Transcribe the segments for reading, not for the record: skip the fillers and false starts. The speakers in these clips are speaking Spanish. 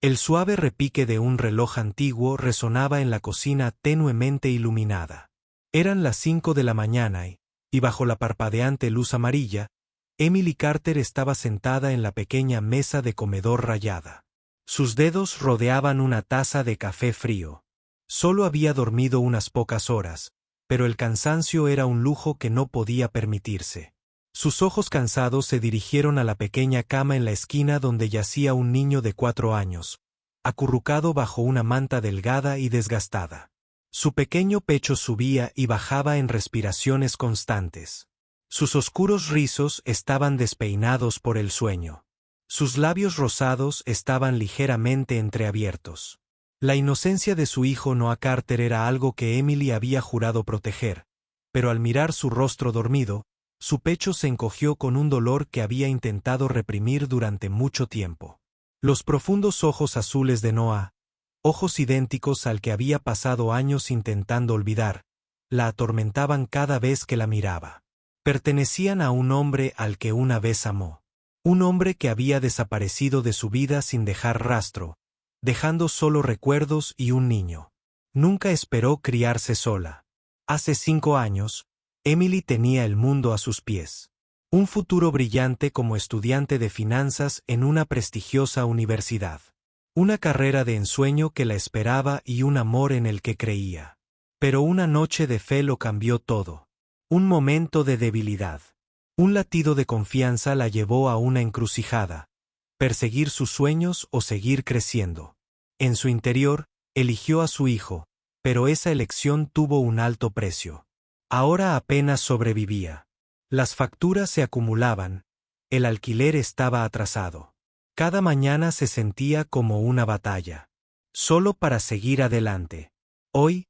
El suave repique de un reloj antiguo resonaba en la cocina tenuemente iluminada. Eran las 5 de la mañana y bajo la parpadeante luz amarilla, Emily Carter estaba sentada en la pequeña mesa de comedor rayada. Sus dedos rodeaban una taza de café frío. Solo había dormido unas pocas horas, pero el cansancio era un lujo que no podía permitirse. Sus ojos cansados se dirigieron a la pequeña cama en la esquina donde yacía un niño de 4 años, acurrucado bajo una manta delgada y desgastada. Su pequeño pecho subía y bajaba en respiraciones constantes. Sus oscuros rizos estaban despeinados por el sueño. Sus labios rosados estaban ligeramente entreabiertos. La inocencia de su hijo Noah Carter era algo que Emily había jurado proteger, pero al mirar su rostro dormido, su pecho se encogió con un dolor que había intentado reprimir durante mucho tiempo. Los profundos ojos azules de Noah, ojos idénticos al que había pasado años intentando olvidar, la atormentaban cada vez que la miraba. Pertenecían a un hombre al que una vez amó. Un hombre que había desaparecido de su vida sin dejar rastro, dejando solo recuerdos y un niño. Nunca esperó criarse sola. Hace 5 años, Emily tenía el mundo a sus pies. Un futuro brillante como estudiante de finanzas en una prestigiosa universidad. Una carrera de ensueño que la esperaba y un amor en el que creía. Pero una noche de fe lo cambió todo. Un momento de debilidad. Un latido de confianza la llevó a una encrucijada. Perseguir sus sueños o seguir creciendo. En su interior, eligió a su hijo, pero esa elección tuvo un alto precio. Ahora apenas sobrevivía. Las facturas se acumulaban, el alquiler estaba atrasado. Cada mañana se sentía como una batalla. Solo para seguir adelante. Hoy,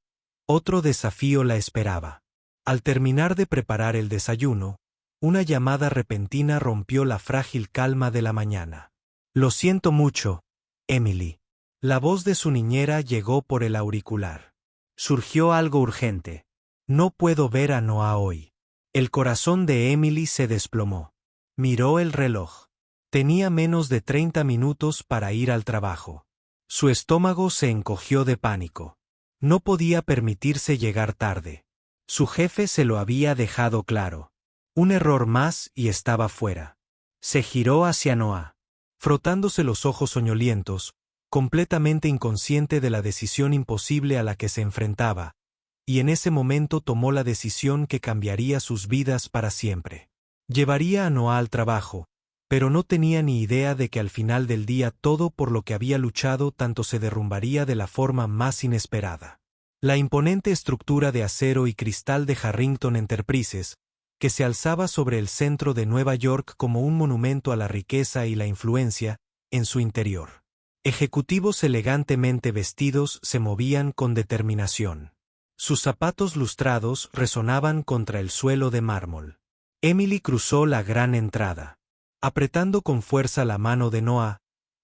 otro desafío la esperaba. Al terminar de preparar el desayuno, una llamada repentina rompió la frágil calma de la mañana. «Lo siento mucho, Emily». La voz de su niñera llegó por el auricular. Surgió algo urgente. «No puedo ver a Noah hoy». El corazón de Emily se desplomó. Miró el reloj. Tenía menos de 30 minutos para ir al trabajo. Su estómago se encogió de pánico. No podía permitirse llegar tarde. Su jefe se lo había dejado claro. Un error más y estaba fuera. Se giró hacia Noah, frotándose los ojos soñolientos, completamente inconsciente de la decisión imposible a la que se enfrentaba, y en ese momento tomó la decisión que cambiaría sus vidas para siempre. Llevaría a Noah al trabajo, pero no tenía ni idea de que al final del día todo por lo que había luchado tanto se derrumbaría de la forma más inesperada. La imponente estructura de acero y cristal de Harrington Enterprises, que se alzaba sobre el centro de Nueva York como un monumento a la riqueza y la influencia, en su interior. Ejecutivos elegantemente vestidos se movían con determinación. Sus zapatos lustrados resonaban contra el suelo de mármol. Emily cruzó la gran entrada. Apretando con fuerza la mano de Noah,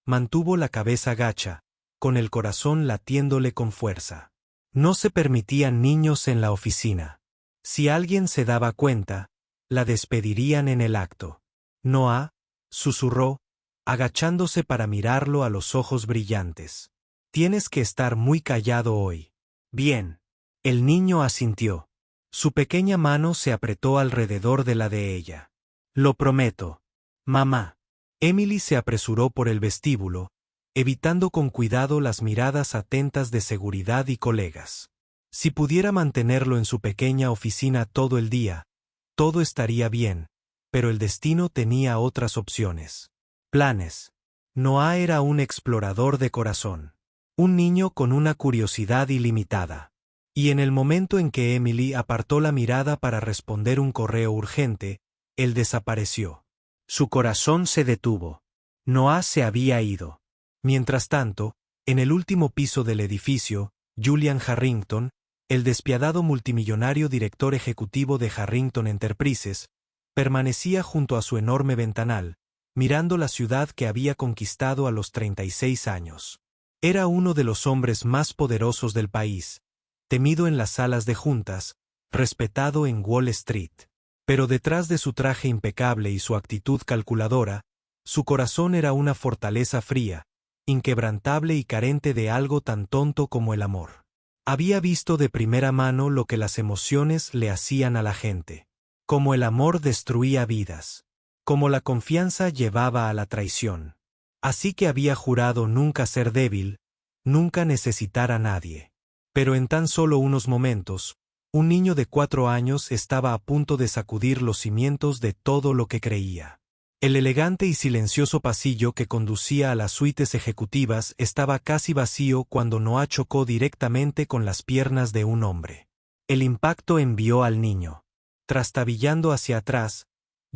mantuvo la cabeza gacha, con el corazón latiéndole con fuerza. No se permitían niños en la oficina. Si alguien se daba cuenta, la despedirían en el acto. «Noah», susurró, agachándose para mirarlo a los ojos brillantes. «Tienes que estar muy callado hoy». «Bien». El niño asintió. Su pequeña mano se apretó alrededor de la de ella. «Lo prometo, mamá». Emily se apresuró por el vestíbulo, evitando con cuidado las miradas atentas de seguridad y colegas. Si pudiera mantenerlo en su pequeña oficina todo el día, todo estaría bien, pero el destino tenía otras opciones. Planes. Noah era un explorador de corazón. Un niño con una curiosidad ilimitada. Y en el momento en que Emily apartó la mirada para responder un correo urgente, él desapareció. Su corazón se detuvo. Noah se había ido. Mientras tanto, en el último piso del edificio, Julian Harrington, el despiadado multimillonario director ejecutivo de Harrington Enterprises, permanecía junto a su enorme ventanal, mirando la ciudad que había conquistado a los 36 años. Era uno de los hombres más poderosos del país, temido en las salas de juntas, respetado en Wall Street. Pero detrás de su traje impecable y su actitud calculadora, su corazón era una fortaleza fría, inquebrantable y carente de algo tan tonto como el amor. Había visto de primera mano lo que las emociones le hacían a la gente. Cómo el amor destruía vidas. Cómo la confianza llevaba a la traición. Así que había jurado nunca ser débil, nunca necesitar a nadie. Pero en tan solo unos momentos, un niño de 4 años estaba a punto de sacudir los cimientos de todo lo que creía. El elegante y silencioso pasillo que conducía a las suites ejecutivas estaba casi vacío cuando Noah chocó directamente con las piernas de un hombre. El impacto envió al niño. Trastabillando hacia atrás,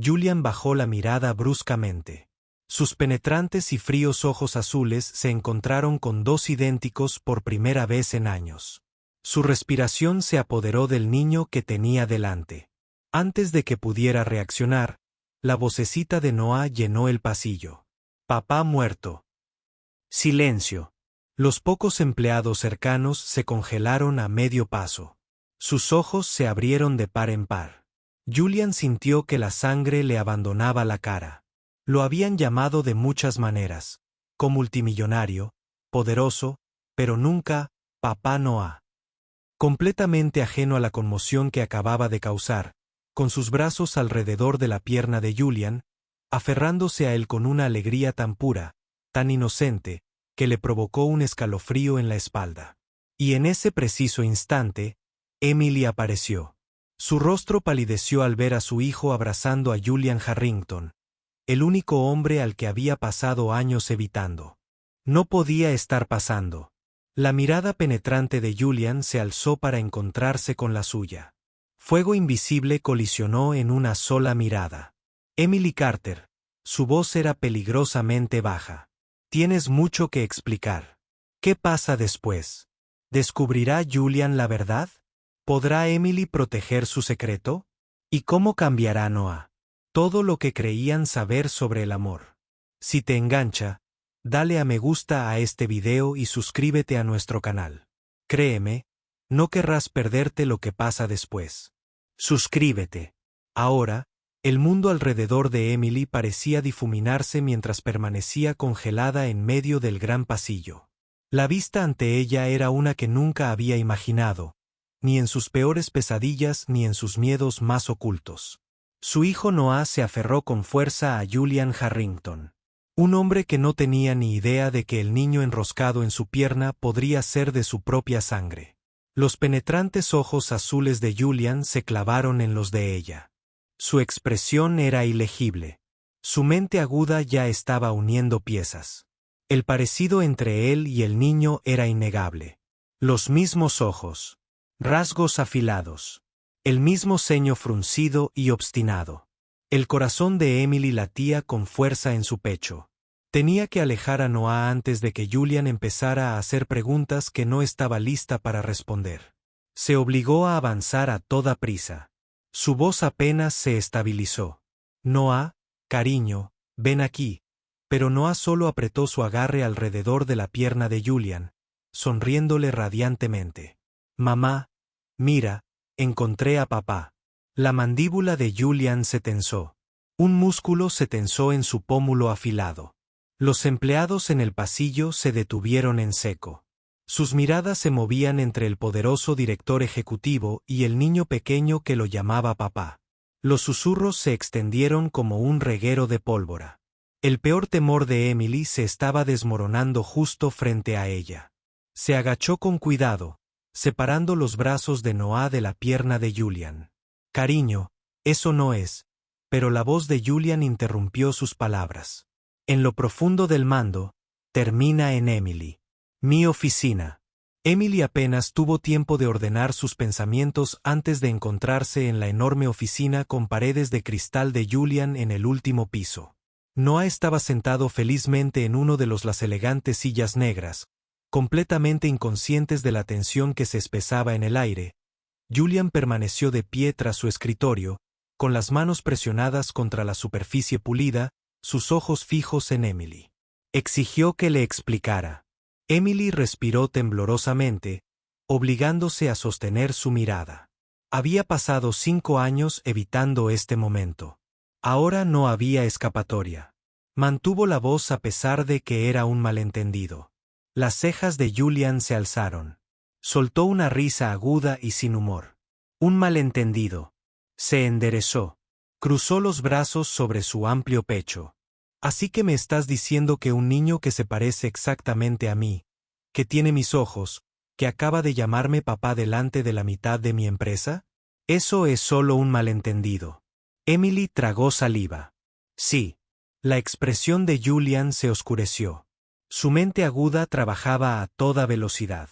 Julian bajó la mirada bruscamente. Sus penetrantes y fríos ojos azules se encontraron con dos idénticos por primera vez en años. Su respiración se apoderó del niño que tenía delante. Antes de que pudiera reaccionar, la vocecita de Noah llenó el pasillo. Papá muerto. Silencio. Los pocos empleados cercanos se congelaron a medio paso. Sus ojos se abrieron de par en par. Julian sintió que la sangre le abandonaba la cara. Lo habían llamado de muchas maneras, como multimillonario, poderoso, pero nunca, Papá Noah. Completamente ajeno a la conmoción que acababa de causar, con sus brazos alrededor de la pierna de Julian, aferrándose a él con una alegría tan pura, tan inocente, que le provocó un escalofrío en la espalda. Y en ese preciso instante, Emily apareció. Su rostro palideció al ver a su hijo abrazando a Julian Harrington, el único hombre al que había pasado años evitando. No podía estar pasando. La mirada penetrante de Julian se alzó para encontrarse con la suya. Fuego invisible colisionó en una sola mirada. Emily Carter. Su voz era peligrosamente baja. Tienes mucho que explicar. ¿Qué pasa después? ¿Descubrirá Julian la verdad? ¿Podrá Emily proteger su secreto? ¿Y cómo cambiará Noah? Todo lo que creían saber sobre el amor. Si te engancha, dale a me gusta a este video y suscríbete a nuestro canal. Créeme, no querrás perderte lo que pasa después. Suscríbete. Ahora, el mundo alrededor de Emily parecía difuminarse mientras permanecía congelada en medio del gran pasillo. La vista ante ella era una que nunca había imaginado, ni en sus peores pesadillas ni en sus miedos más ocultos. Su hijo Noah se aferró con fuerza a Julian Harrington. Un hombre que no tenía ni idea de que el niño enroscado en su pierna podría ser de su propia sangre. Los penetrantes ojos azules de Julian se clavaron en los de ella. Su expresión era ilegible. Su mente aguda ya estaba uniendo piezas. El parecido entre él y el niño era innegable. Los mismos ojos. Rasgos afilados. El mismo ceño fruncido y obstinado. El corazón de Emily latía con fuerza en su pecho. Tenía que alejar a Noah antes de que Julian empezara a hacer preguntas que no estaba lista para responder. Se obligó a avanzar a toda prisa. Su voz apenas se estabilizó. Noah, cariño, ven aquí. Pero Noah solo apretó su agarre alrededor de la pierna de Julian, sonriéndole radiantemente. Mamá, mira, encontré a papá. La mandíbula de Julian se tensó. Un músculo se tensó en su pómulo afilado. Los empleados en el pasillo se detuvieron en seco. Sus miradas se movían entre el poderoso director ejecutivo y el niño pequeño que lo llamaba papá. Los susurros se extendieron como un reguero de pólvora. El peor temor de Emily se estaba desmoronando justo frente a ella. Se agachó con cuidado, separando los brazos de Noah de la pierna de Julian. Cariño, eso no es. Pero la voz de Julian interrumpió sus palabras. En lo profundo del mando, termina en Emily. Mi oficina. Emily apenas tuvo tiempo de ordenar sus pensamientos antes de encontrarse en la enorme oficina con paredes de cristal de Julian en el último piso. Noah estaba sentado felizmente en uno de las elegantes sillas negras, completamente inconscientes de la tensión que se espesaba en el aire. Julian permaneció de pie tras su escritorio, con las manos presionadas contra la superficie pulida, sus ojos fijos en Emily. Exigió que le explicara. Emily respiró temblorosamente, obligándose a sostener su mirada. Había pasado 5 años evitando este momento. Ahora no había escapatoria. Mantuvo la voz a pesar de que era un malentendido. Las cejas de Julian se alzaron. Soltó una risa aguda y sin humor. Un malentendido. Se enderezó. Cruzó los brazos sobre su amplio pecho. Así que me estás diciendo que un niño que se parece exactamente a mí, que tiene mis ojos, que acaba de llamarme papá delante de la mitad de mi empresa? Eso es solo un malentendido. Emily tragó saliva. Sí. La expresión de Julian se oscureció. Su mente aguda trabajaba a toda velocidad.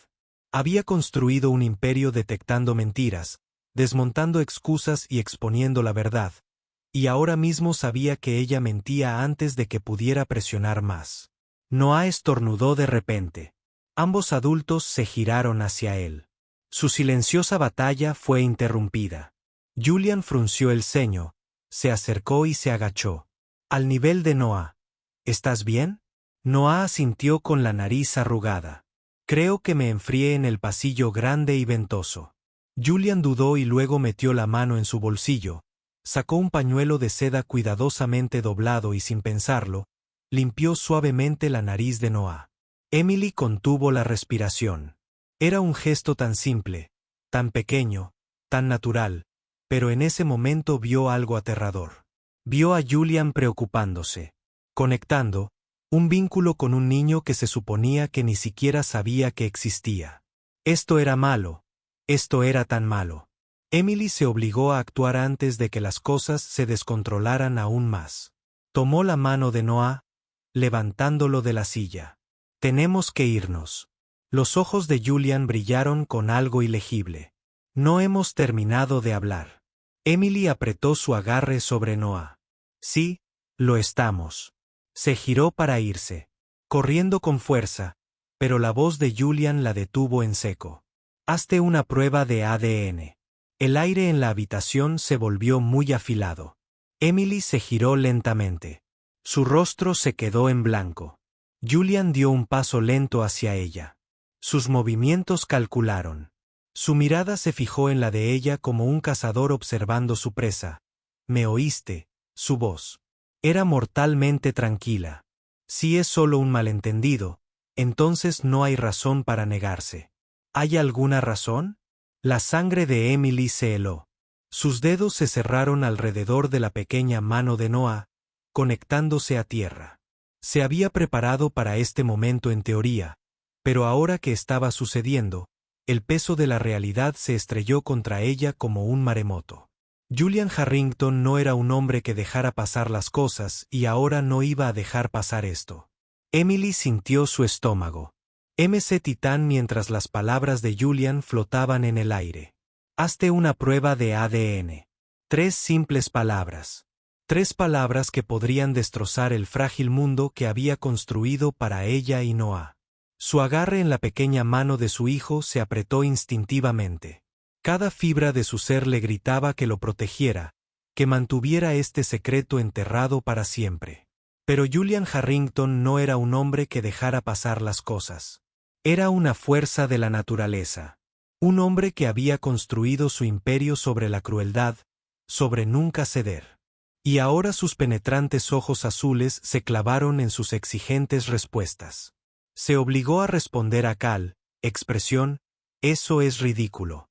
Había construido un imperio detectando mentiras, desmontando excusas y exponiendo la verdad, y ahora mismo sabía que ella mentía antes de que pudiera presionar más. Noah estornudó de repente. Ambos adultos se giraron hacia él. Su silenciosa batalla fue interrumpida. Julian frunció el ceño, se acercó y se agachó. Al nivel de Noah. ¿Estás bien? Noah asintió con la nariz arrugada. Creo que me enfrié en el pasillo grande y ventoso. Julian dudó y luego metió la mano en su bolsillo, sacó un pañuelo de seda cuidadosamente doblado y sin pensarlo, limpió suavemente la nariz de Noah. Emily contuvo la respiración. Era un gesto tan simple, tan pequeño, tan natural, pero en ese momento vio algo aterrador. Vio a Julian preocupándose, conectando un vínculo con un niño que se suponía que ni siquiera sabía que existía. Esto era malo, esto era tan malo. Emily se obligó a actuar antes de que las cosas se descontrolaran aún más. Tomó la mano de Noah, levantándolo de la silla. Tenemos que irnos. Los ojos de Julian brillaron con algo ilegible. No hemos terminado de hablar. Emily apretó su agarre sobre Noah. Sí, lo estamos. Se giró para irse, corriendo con fuerza, pero la voz de Julian la detuvo en seco. Hazte una prueba de ADN. El aire en la habitación se volvió muy afilado. Emily se giró lentamente. Su rostro se quedó en blanco. Julian dio un paso lento hacia ella. Sus movimientos calcularon. Su mirada se fijó en la de ella como un cazador observando su presa. ¿Me oíste? Su voz era mortalmente tranquila. Si es solo un malentendido, entonces no hay razón para negarse. ¿Hay alguna razón? La sangre de Emily se heló. Sus dedos se cerraron alrededor de la pequeña mano de Noah, conectándose a tierra. Se había preparado para este momento en teoría, pero ahora que estaba sucediendo, el peso de la realidad se estrelló contra ella como un maremoto. Julian Harrington no era un hombre que dejara pasar las cosas y ahora no iba a dejar pasar esto. Emily sintió su estómago. MC Titán mientras las palabras de Julian flotaban en el aire. Hazte una prueba de ADN. 3 simples palabras. 3 palabras que podrían destrozar el frágil mundo que había construido para ella y Noah. Su agarre en la pequeña mano de su hijo se apretó instintivamente. Cada fibra de su ser le gritaba que lo protegiera, que mantuviera este secreto enterrado para siempre. Pero Julian Harrington no era un hombre que dejara pasar las cosas. Era una fuerza de la naturaleza. Un hombre que había construido su imperio sobre la crueldad, sobre nunca ceder. Y ahora sus penetrantes ojos azules se clavaron en sus exigentes respuestas. Se obligó a responder a Cal, expresión, eso es ridículo.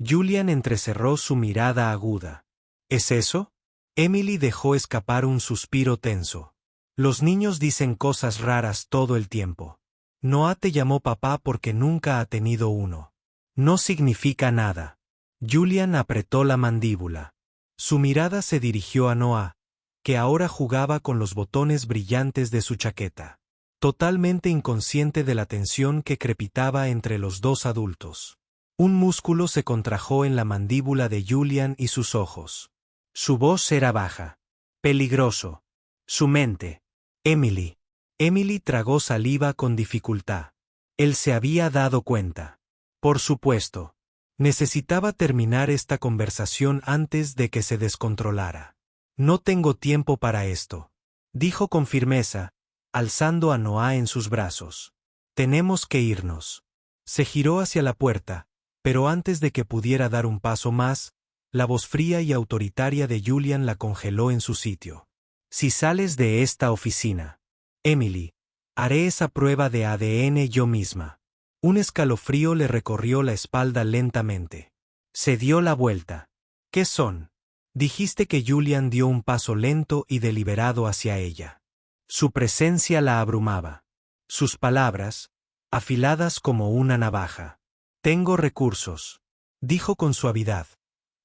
Julian entrecerró su mirada aguda. ¿Es eso? Emily dejó escapar un suspiro tenso. Los niños dicen cosas raras todo el tiempo. Noah te llamó papá porque nunca ha tenido uno. No significa nada. Julian apretó la mandíbula. Su mirada se dirigió a Noah, que ahora jugaba con los botones brillantes de su chaqueta. Totalmente inconsciente de la tensión que crepitaba entre los dos adultos. Un músculo se contrajo en la mandíbula de Julian y sus ojos. Su voz era baja. Peligroso. Su mente. Emily. Emily tragó saliva con dificultad. Él se había dado cuenta. Por supuesto. Necesitaba terminar esta conversación antes de que se descontrolara. No tengo tiempo para esto, dijo con firmeza, alzando a Noah en sus brazos. Tenemos que irnos. Se giró hacia la puerta, pero antes de que pudiera dar un paso más, la voz fría y autoritaria de Julian la congeló en su sitio. Si sales de esta oficina, Emily, haré esa prueba de ADN yo misma. Un escalofrío le recorrió la espalda lentamente. Se dio la vuelta. ¿Qué son? Dijiste que Julian dio un paso lento y deliberado hacia ella. Su presencia la abrumaba. Sus palabras, afiladas como una navaja. Tengo recursos, dijo con suavidad.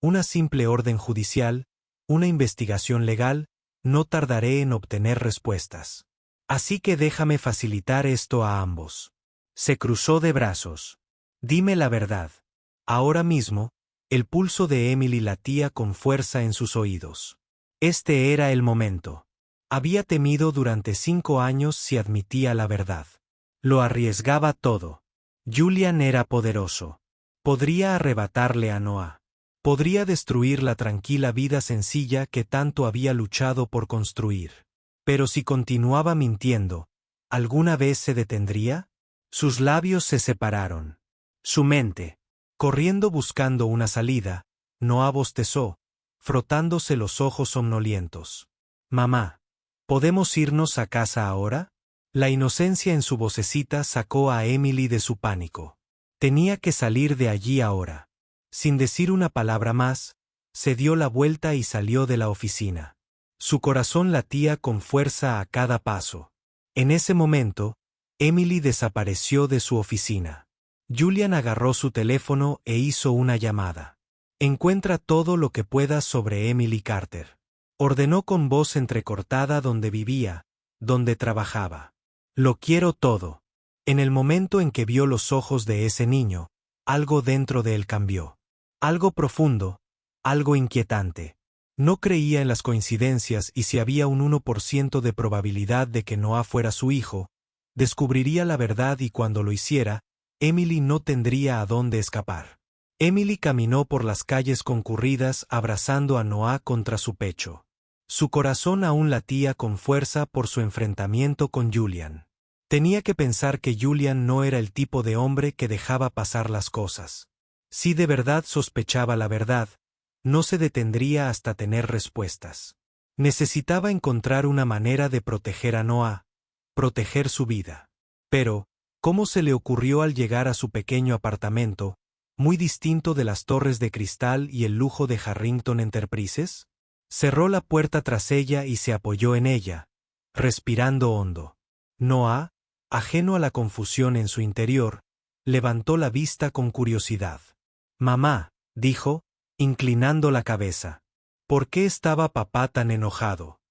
Una simple orden judicial, una investigación legal, no tardaré en obtener respuestas. Así que déjame facilitar esto a ambos. Se cruzó de brazos. Dime la verdad. Ahora mismo, el pulso de Emily latía con fuerza en sus oídos. Este era el momento. Había temido durante 5 años si admitía la verdad. Lo arriesgaba todo. Julian era poderoso. Podría arrebatarle a Noah. Podría destruir la tranquila vida sencilla que tanto había luchado por construir. Pero si continuaba mintiendo, ¿alguna vez se detendría? Sus labios se separaron. Su mente, corriendo buscando una salida, Noah bostezó, frotándose los ojos somnolientos. Mamá, ¿podemos irnos a casa ahora? La inocencia en su vocecita sacó a Emily de su pánico. Tenía que salir de allí ahora. Sin decir una palabra más, se dio la vuelta y salió de la oficina. Su corazón latía con fuerza a cada paso. En ese momento, Emily desapareció de su oficina. Julian agarró su teléfono e hizo una llamada. Encuentra todo lo que puedas sobre Emily Carter. Ordenó con voz entrecortada dónde vivía, dónde trabajaba. Lo quiero todo. En el momento en que vio los ojos de ese niño, algo dentro de él cambió. Algo profundo, algo inquietante. No creía en las coincidencias y si había un 1% de probabilidad de que Noah fuera su hijo, descubriría la verdad y cuando lo hiciera, Emily no tendría a dónde escapar. Emily caminó por las calles concurridas abrazando a Noah contra su pecho. Su corazón aún latía con fuerza por su enfrentamiento con Julian. Tenía que pensar que Julian no era el tipo de hombre que dejaba pasar las cosas. Si de verdad sospechaba la verdad, no se detendría hasta tener respuestas. Necesitaba encontrar una manera de proteger a Noah, proteger su vida. Pero, ¿cómo se le ocurrió al llegar a su pequeño apartamento, muy distinto de las torres de cristal y el lujo de Harrington Enterprises? Cerró la puerta tras ella y se apoyó en ella, respirando hondo. Noah, ajeno a la confusión en su interior, levantó la vista con curiosidad. «Mamá», dijo, inclinando la cabeza. ¿Por qué estaba papá tan enojado?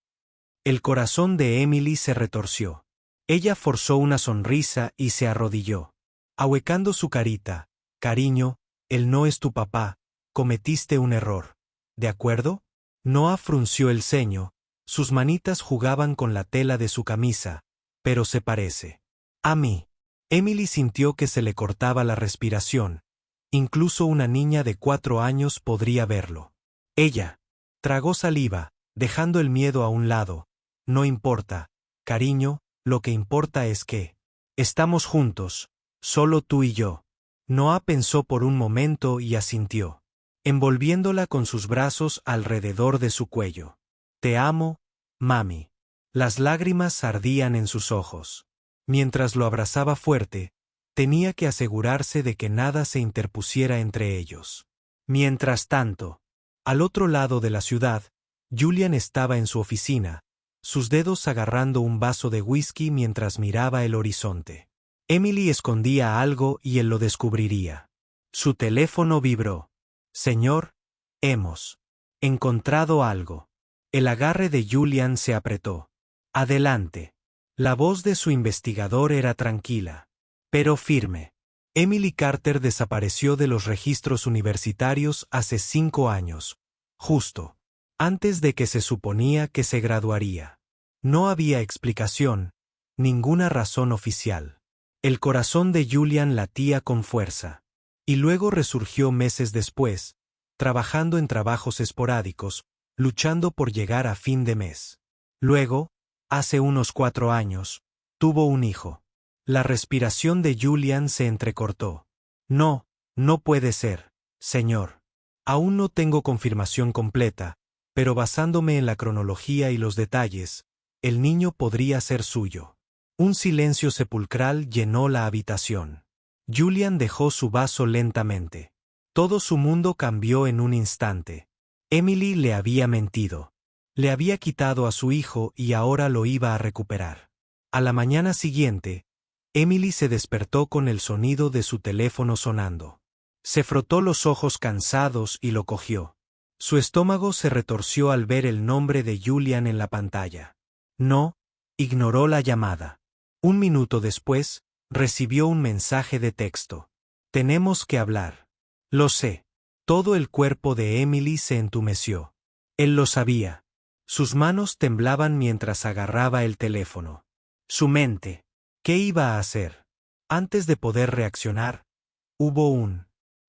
El corazón de Emily se retorció. Ella forzó una sonrisa y se arrodilló. Ahuecando su carita, «Cariño, él no es tu papá, cometiste un error. ¿De acuerdo?» Noah frunció el ceño, sus manitas jugaban con la tela de su camisa, pero se parece. A mí. Emily sintió que se le cortaba la respiración. Incluso una niña de 4 años podría verlo. Ella tragó saliva, dejando el miedo a un lado. No importa, cariño, lo que importa es que estamos juntos, solo tú y yo. Noah pensó por un momento y asintió, envolviéndola con sus brazos alrededor de su cuello. Te amo, mami. Las lágrimas ardían en sus ojos. Mientras lo abrazaba fuerte, tenía que asegurarse de que nada se interpusiera entre ellos. Mientras tanto, al otro lado de la ciudad, Julian estaba en su oficina, sus dedos agarrando un vaso de whisky mientras miraba el horizonte. Emily escondía algo y él lo descubriría. Su teléfono vibró. «Señor, hemos encontrado algo». El agarre de Julian se apretó. «Adelante». La voz de su investigador era tranquila, pero firme. Emily Carter desapareció de los registros universitarios hace 5 años, justo antes de que se suponía que se graduaría. No había explicación, ninguna razón oficial. El corazón de Julian latía con fuerza. Y luego resurgió meses después, trabajando en trabajos esporádicos, luchando por llegar a fin de mes. Luego, hace unos 4 años, tuvo un hijo. La respiración de Julian se entrecortó. «No, no puede ser, señor. Aún no tengo confirmación completa, pero basándome en la cronología y los detalles, el niño podría ser suyo. Un silencio sepulcral llenó la habitación. Julian dejó su vaso lentamente. Todo su mundo cambió en un instante. Emily le había mentido. Le había quitado a su hijo y ahora lo iba a recuperar. A la mañana siguiente, Emily se despertó con el sonido de su teléfono sonando. Se frotó los ojos cansados y lo cogió. Su estómago se retorció al ver el nombre de Julian en la pantalla. No, ignoró la llamada. Un minuto después, recibió un mensaje de texto. Tenemos que hablar. Lo sé. Todo el cuerpo de Emily se entumeció. Él lo sabía. Sus manos temblaban mientras agarraba el teléfono. Su mente. ¿Qué iba a hacer? Antes de poder reaccionar, hubo un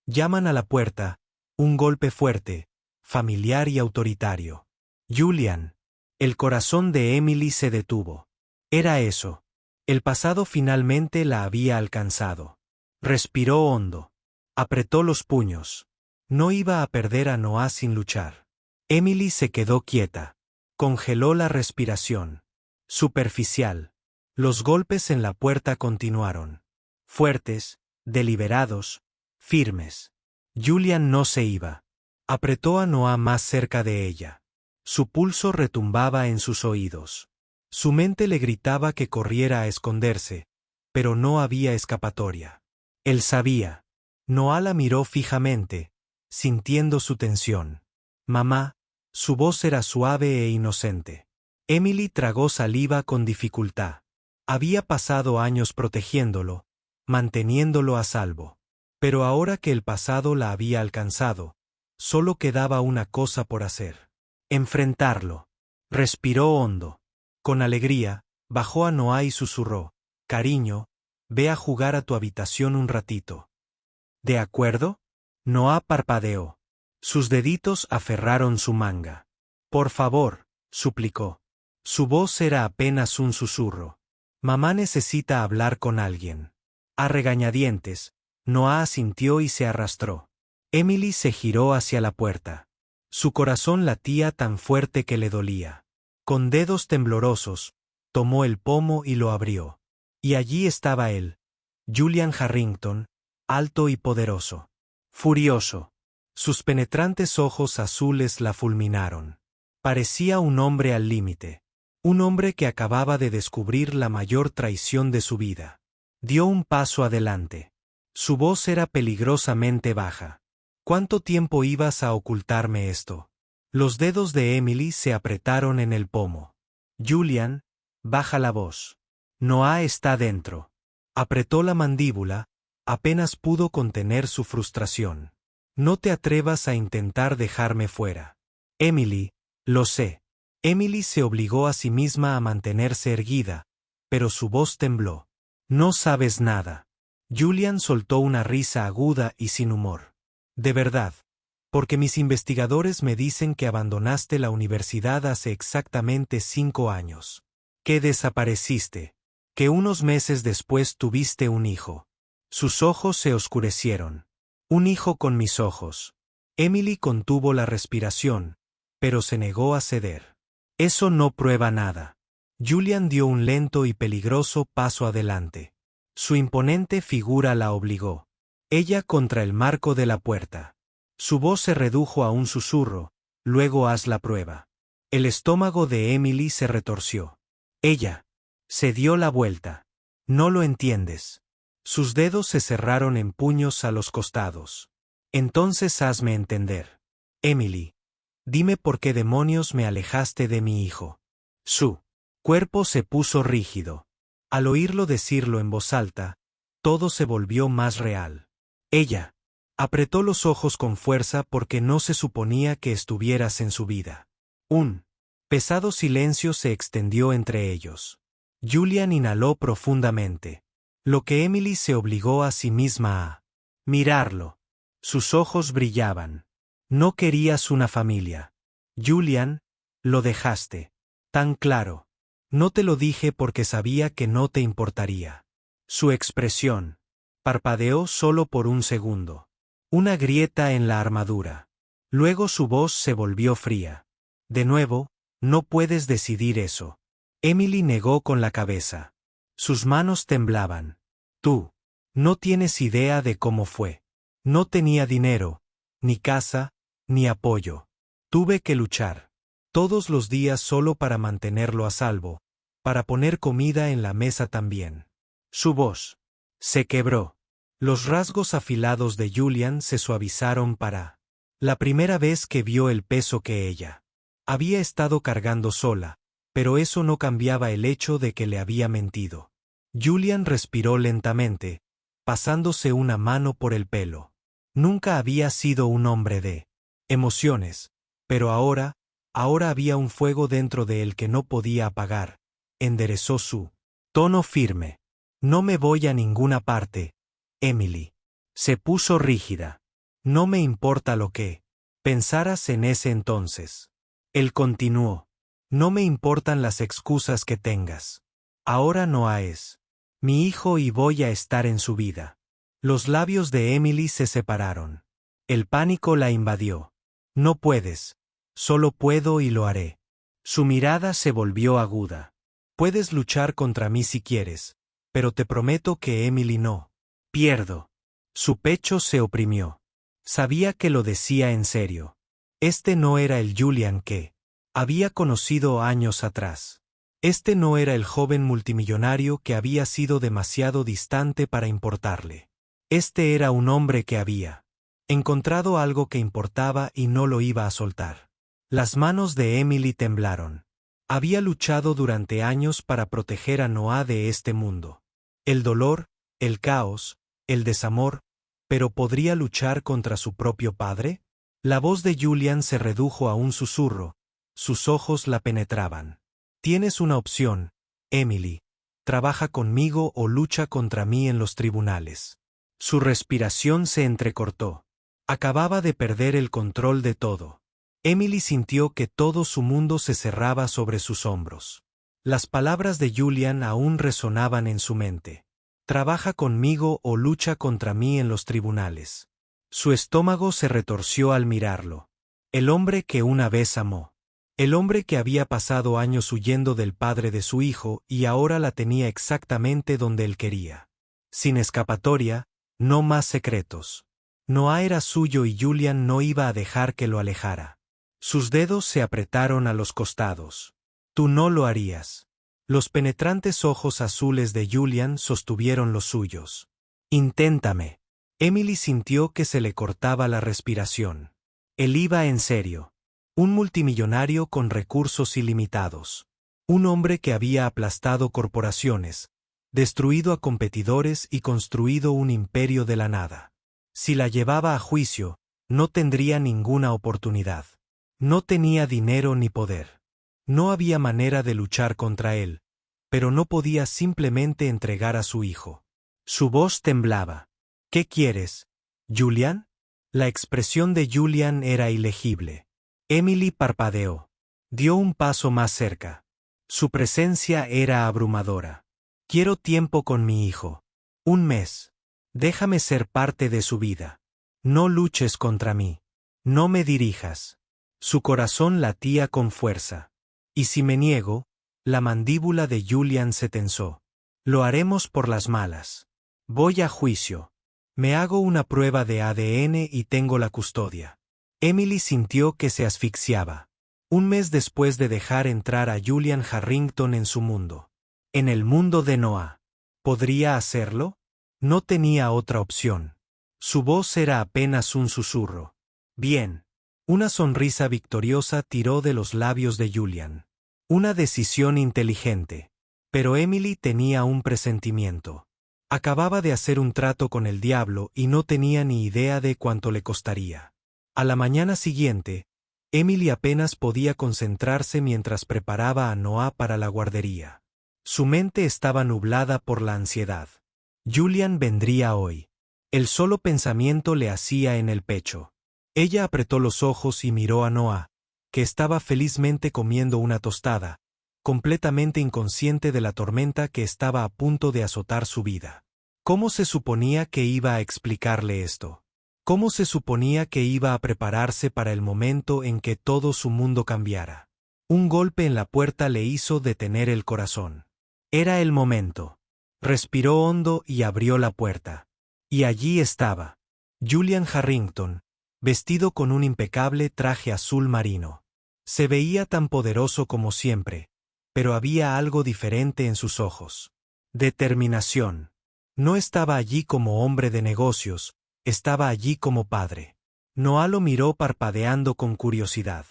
llaman a la puerta, un golpe fuerte, familiar y autoritario. Julian. El corazón de Emily se detuvo. Era eso. El pasado finalmente la había alcanzado. Respiró hondo. Apretó los puños. No iba a perder a Noah sin luchar. Emily se quedó quieta. Congeló la respiración. Superficial. Los golpes en la puerta continuaron. Fuertes, deliberados, firmes. Julian no se iba. Apretó a Noah más cerca de ella. Su pulso retumbaba en sus oídos. Su mente le gritaba que corriera a esconderse, pero no había escapatoria. Él sabía. Noah la miró fijamente, sintiendo su tensión. Mamá, su voz era suave e inocente. Emily tragó saliva con dificultad. Había pasado años protegiéndolo, manteniéndolo a salvo. Pero ahora que el pasado la había alcanzado, solo quedaba una cosa por hacer. Enfrentarlo. Respiró hondo. Con alegría, bajó a Noah y susurró: «Cariño, ve a jugar a tu habitación un ratito». «¿De acuerdo?» Noah parpadeó. Sus deditos aferraron su manga. «Por favor», suplicó. Su voz era apenas un susurro. «Mamá necesita hablar con alguien». A regañadientes, Noah asintió y se arrastró. Emily se giró hacia la puerta. Su corazón latía tan fuerte que le dolía. Con dedos temblorosos, tomó el pomo y lo abrió. Y allí estaba él, Julian Harrington, alto y poderoso. Furioso. Sus penetrantes ojos azules la fulminaron. Parecía un hombre al límite. Un hombre que acababa de descubrir la mayor traición de su vida. Dio un paso adelante. Su voz era peligrosamente baja. ¿Cuánto tiempo ibas a ocultarme esto? Los dedos de Emily se apretaron en el pomo. Julian, baja la voz. Noah está dentro. Apretó la mandíbula, apenas pudo contener su frustración. No te atrevas a intentar dejarme fuera. Emily, lo sé. Emily se obligó a sí misma a mantenerse erguida, pero su voz tembló. No sabes nada. Julian soltó una risa aguda y sin humor. De verdad. Porque mis investigadores me dicen que abandonaste la universidad hace exactamente 5 años. Que desapareciste. Que unos meses después tuviste un hijo. Sus ojos se oscurecieron. Un hijo con mis ojos. Emily contuvo la respiración, pero se negó a ceder. Eso no prueba nada. Julian dio un lento y peligroso paso adelante. Su imponente figura la obligó. Ella contra el marco de la puerta. Su voz se redujo a un susurro: «Luego haz la prueba». El estómago de Emily se retorció. Ella se dio la vuelta. «No lo entiendes». Sus dedos se cerraron en puños a los costados. «Entonces hazme entender. Emily, dime por qué demonios me alejaste de mi hijo». Su cuerpo se puso rígido. Al oírlo decirlo en voz alta, todo se volvió más real. Ella apretó los ojos con fuerza porque no se suponía que estuvieras en su vida. Un pesado silencio se extendió entre ellos. Julian inhaló profundamente. Lo que Emily se obligó a sí misma a mirarlo. Sus ojos brillaban. No querías una familia. Julian, lo dejaste. Tan claro. No te lo dije porque sabía que no te importaría. Su expresión parpadeó solo por un segundo. Una grieta en la armadura. Luego su voz se volvió fría. De nuevo, no puedes decidir eso. Emily negó con la cabeza. Sus manos temblaban. Tú. No tienes idea de cómo fue. No tenía dinero, ni casa, ni apoyo. Tuve que luchar. Todos los días solo para mantenerlo a salvo, para poner comida en la mesa también. Su voz se quebró. Los rasgos afilados de Julian se suavizaron para la primera vez que vio el peso que ella había estado cargando sola, pero eso no cambiaba el hecho de que le había mentido. Julian respiró lentamente, pasándose una mano por el pelo. Nunca había sido un hombre de emociones, pero ahora había un fuego dentro de él que no podía apagar. Enderezó su tono firme. No me voy a ninguna parte, Emily. Se puso rígida. No me importa lo que pensaras en ese entonces. Él continuó. No me importan las excusas que tengas. Ahora Noah es mi hijo y voy a estar en su vida. Los labios de Emily se separaron. El pánico la invadió. No puedes. Solo puedo y lo haré. Su mirada se volvió aguda. Puedes luchar contra mí si quieres, pero te prometo que Emily no pierdo. Su pecho se oprimió. Sabía que lo decía en serio. Este no era el Julian que había conocido años atrás. Este no era el joven multimillonario que había sido demasiado distante para importarle. Este era un hombre que había encontrado algo que importaba y no lo iba a soltar. Las manos de Emily temblaron. Había luchado durante años para proteger a Noah de este mundo. El dolor, el caos, el desamor, ¿pero podría luchar contra su propio padre? La voz de Julian se redujo a un susurro. Sus ojos la penetraban. Tienes una opción, Emily. Trabaja conmigo o lucha contra mí en los tribunales. Su respiración se entrecortó. Acababa de perder el control de todo. Emily sintió que todo su mundo se cerraba sobre sus hombros. Las palabras de Julian aún resonaban en su mente. Trabaja conmigo o lucha contra mí en los tribunales. Su estómago se retorció al mirarlo. El hombre que una vez amó. El hombre que había pasado años huyendo del padre de su hijo y ahora la tenía exactamente donde él quería. Sin escapatoria, no más secretos. Noah era suyo y Julian no iba a dejar que lo alejara. Sus dedos se apretaron a los costados. Tú no lo harías. Los penetrantes ojos azules de Julian sostuvieron los suyos. Inténtame. Emily sintió que se le cortaba la respiración. Él iba en serio. Un multimillonario con recursos ilimitados. Un hombre que había aplastado corporaciones, destruido a competidores y construido un imperio de la nada. Si la llevaba a juicio, no tendría ninguna oportunidad. No tenía dinero ni poder. No había manera de luchar contra él, pero no podía simplemente entregar a su hijo. Su voz temblaba. ¿Qué quieres, Julian? La expresión de Julian era ilegible. Emily parpadeó. Dio un paso más cerca. Su presencia era abrumadora. Quiero tiempo con mi hijo. Un mes. Déjame ser parte de su vida. No luches contra mí. No me dirijas. Su corazón latía con fuerza. Y si me niego, la mandíbula de Julian se tensó. Lo haremos por las malas. Voy a juicio. Me hago una prueba de ADN y tengo la custodia. Emily sintió que se asfixiaba. Un mes después de dejar entrar a Julian Harrington en su mundo. En el mundo de Noah. ¿Podría hacerlo? No tenía otra opción. Su voz era apenas un susurro. Bien. Una sonrisa victoriosa tiró de los labios de Julian. Una decisión inteligente. Pero Emily tenía un presentimiento. Acababa de hacer un trato con el diablo y no tenía ni idea de cuánto le costaría. A la mañana siguiente, Emily apenas podía concentrarse mientras preparaba a Noah para la guardería. Su mente estaba nublada por la ansiedad. Julian vendría hoy. El solo pensamiento le hacía en el pecho. Ella apretó los ojos y miró a Noah, que estaba felizmente comiendo una tostada, completamente inconsciente de la tormenta que estaba a punto de azotar su vida. ¿Cómo se suponía que iba a explicarle esto? ¿Cómo se suponía que iba a prepararse para el momento en que todo su mundo cambiara? Un golpe en la puerta le hizo detener el corazón. Era el momento. Respiró hondo y abrió la puerta. Y allí estaba Julian Harrington, vestido con un impecable traje azul marino. Se veía tan poderoso como siempre, pero había algo diferente en sus ojos. Determinación. No estaba allí como hombre de negocios, estaba allí como padre. Noah lo miró parpadeando con curiosidad.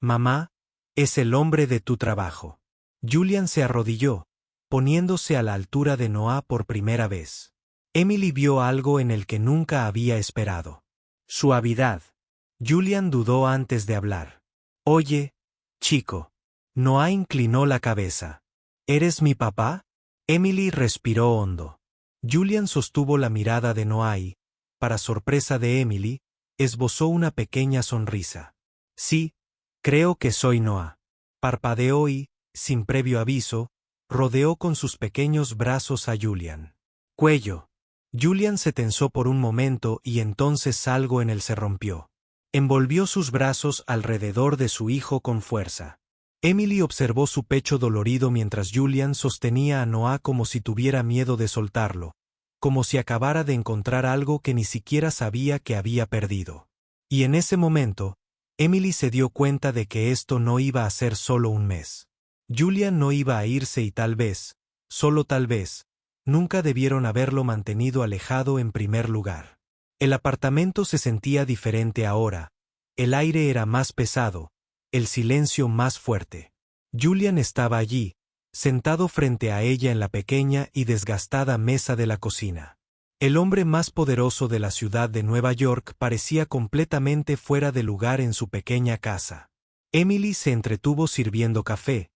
Mamá, es el hombre de tu trabajo. Julian se arrodilló, poniéndose a la altura de Noah por primera vez. Emily vio algo en el que nunca había esperado. Suavidad. Julian dudó antes de hablar. Oye, chico. Noah inclinó la cabeza. ¿Eres mi papá? Emily respiró hondo. Julian sostuvo la mirada de Noah y, para sorpresa de Emily, esbozó una pequeña sonrisa. Sí, creo que soy Noah. Parpadeó y, sin previo aviso, rodeó con sus pequeños brazos a Julian. Cuello. Julian se tensó por un momento y entonces algo en él se rompió. Envolvió sus brazos alrededor de su hijo con fuerza. Emily observó su pecho dolorido mientras Julian sostenía a Noah como si tuviera miedo de soltarlo, como si acabara de encontrar algo que ni siquiera sabía que había perdido. Y en ese momento, Emily se dio cuenta de que esto no iba a ser solo un mes. Julian no iba a irse y tal vez, solo tal vez, nunca debieron haberlo mantenido alejado en primer lugar. El apartamento se sentía diferente ahora, el aire era más pesado, el silencio más fuerte. Julian estaba allí, sentado frente a ella en la pequeña y desgastada mesa de la cocina. El hombre más poderoso de la ciudad de Nueva York parecía completamente fuera de lugar en su pequeña casa. Emily se entretuvo sirviendo café,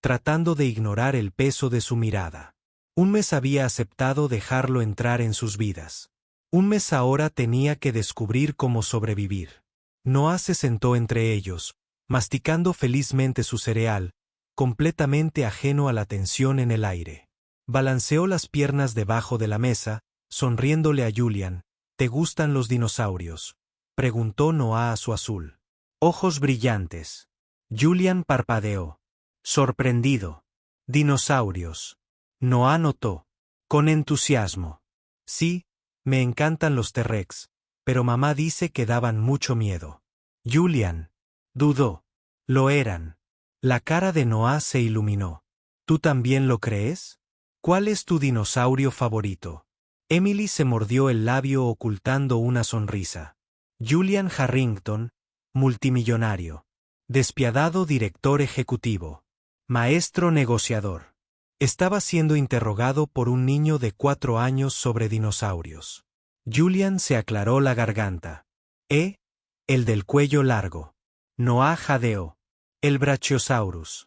tratando de ignorar el peso de su mirada. Un mes había aceptado dejarlo entrar en sus vidas. Un mes ahora tenía que descubrir cómo sobrevivir. Noah se sentó entre ellos, masticando felizmente su cereal, completamente ajeno a la tensión en el aire. Balanceó las piernas debajo de la mesa, sonriéndole a Julian. ¿Te gustan los dinosaurios?, preguntó Noah a su azul. Ojos brillantes. Julian parpadeó. Sorprendido. Dinosaurios. Noah notó. Con entusiasmo. Sí, me encantan los T-Rex, pero mamá dice que daban mucho miedo. Julian. Dudó. Lo eran. La cara de Noah se iluminó. ¿Tú también lo crees? ¿Cuál es tu dinosaurio favorito? Emily se mordió el labio ocultando una sonrisa. Julian Harrington, multimillonario. Despiadado director ejecutivo. Maestro negociador. Estaba siendo interrogado por un niño de 4 años sobre dinosaurios. Julian se aclaró la garganta. El del cuello largo. Noah jadeó. El Brachiosaurus.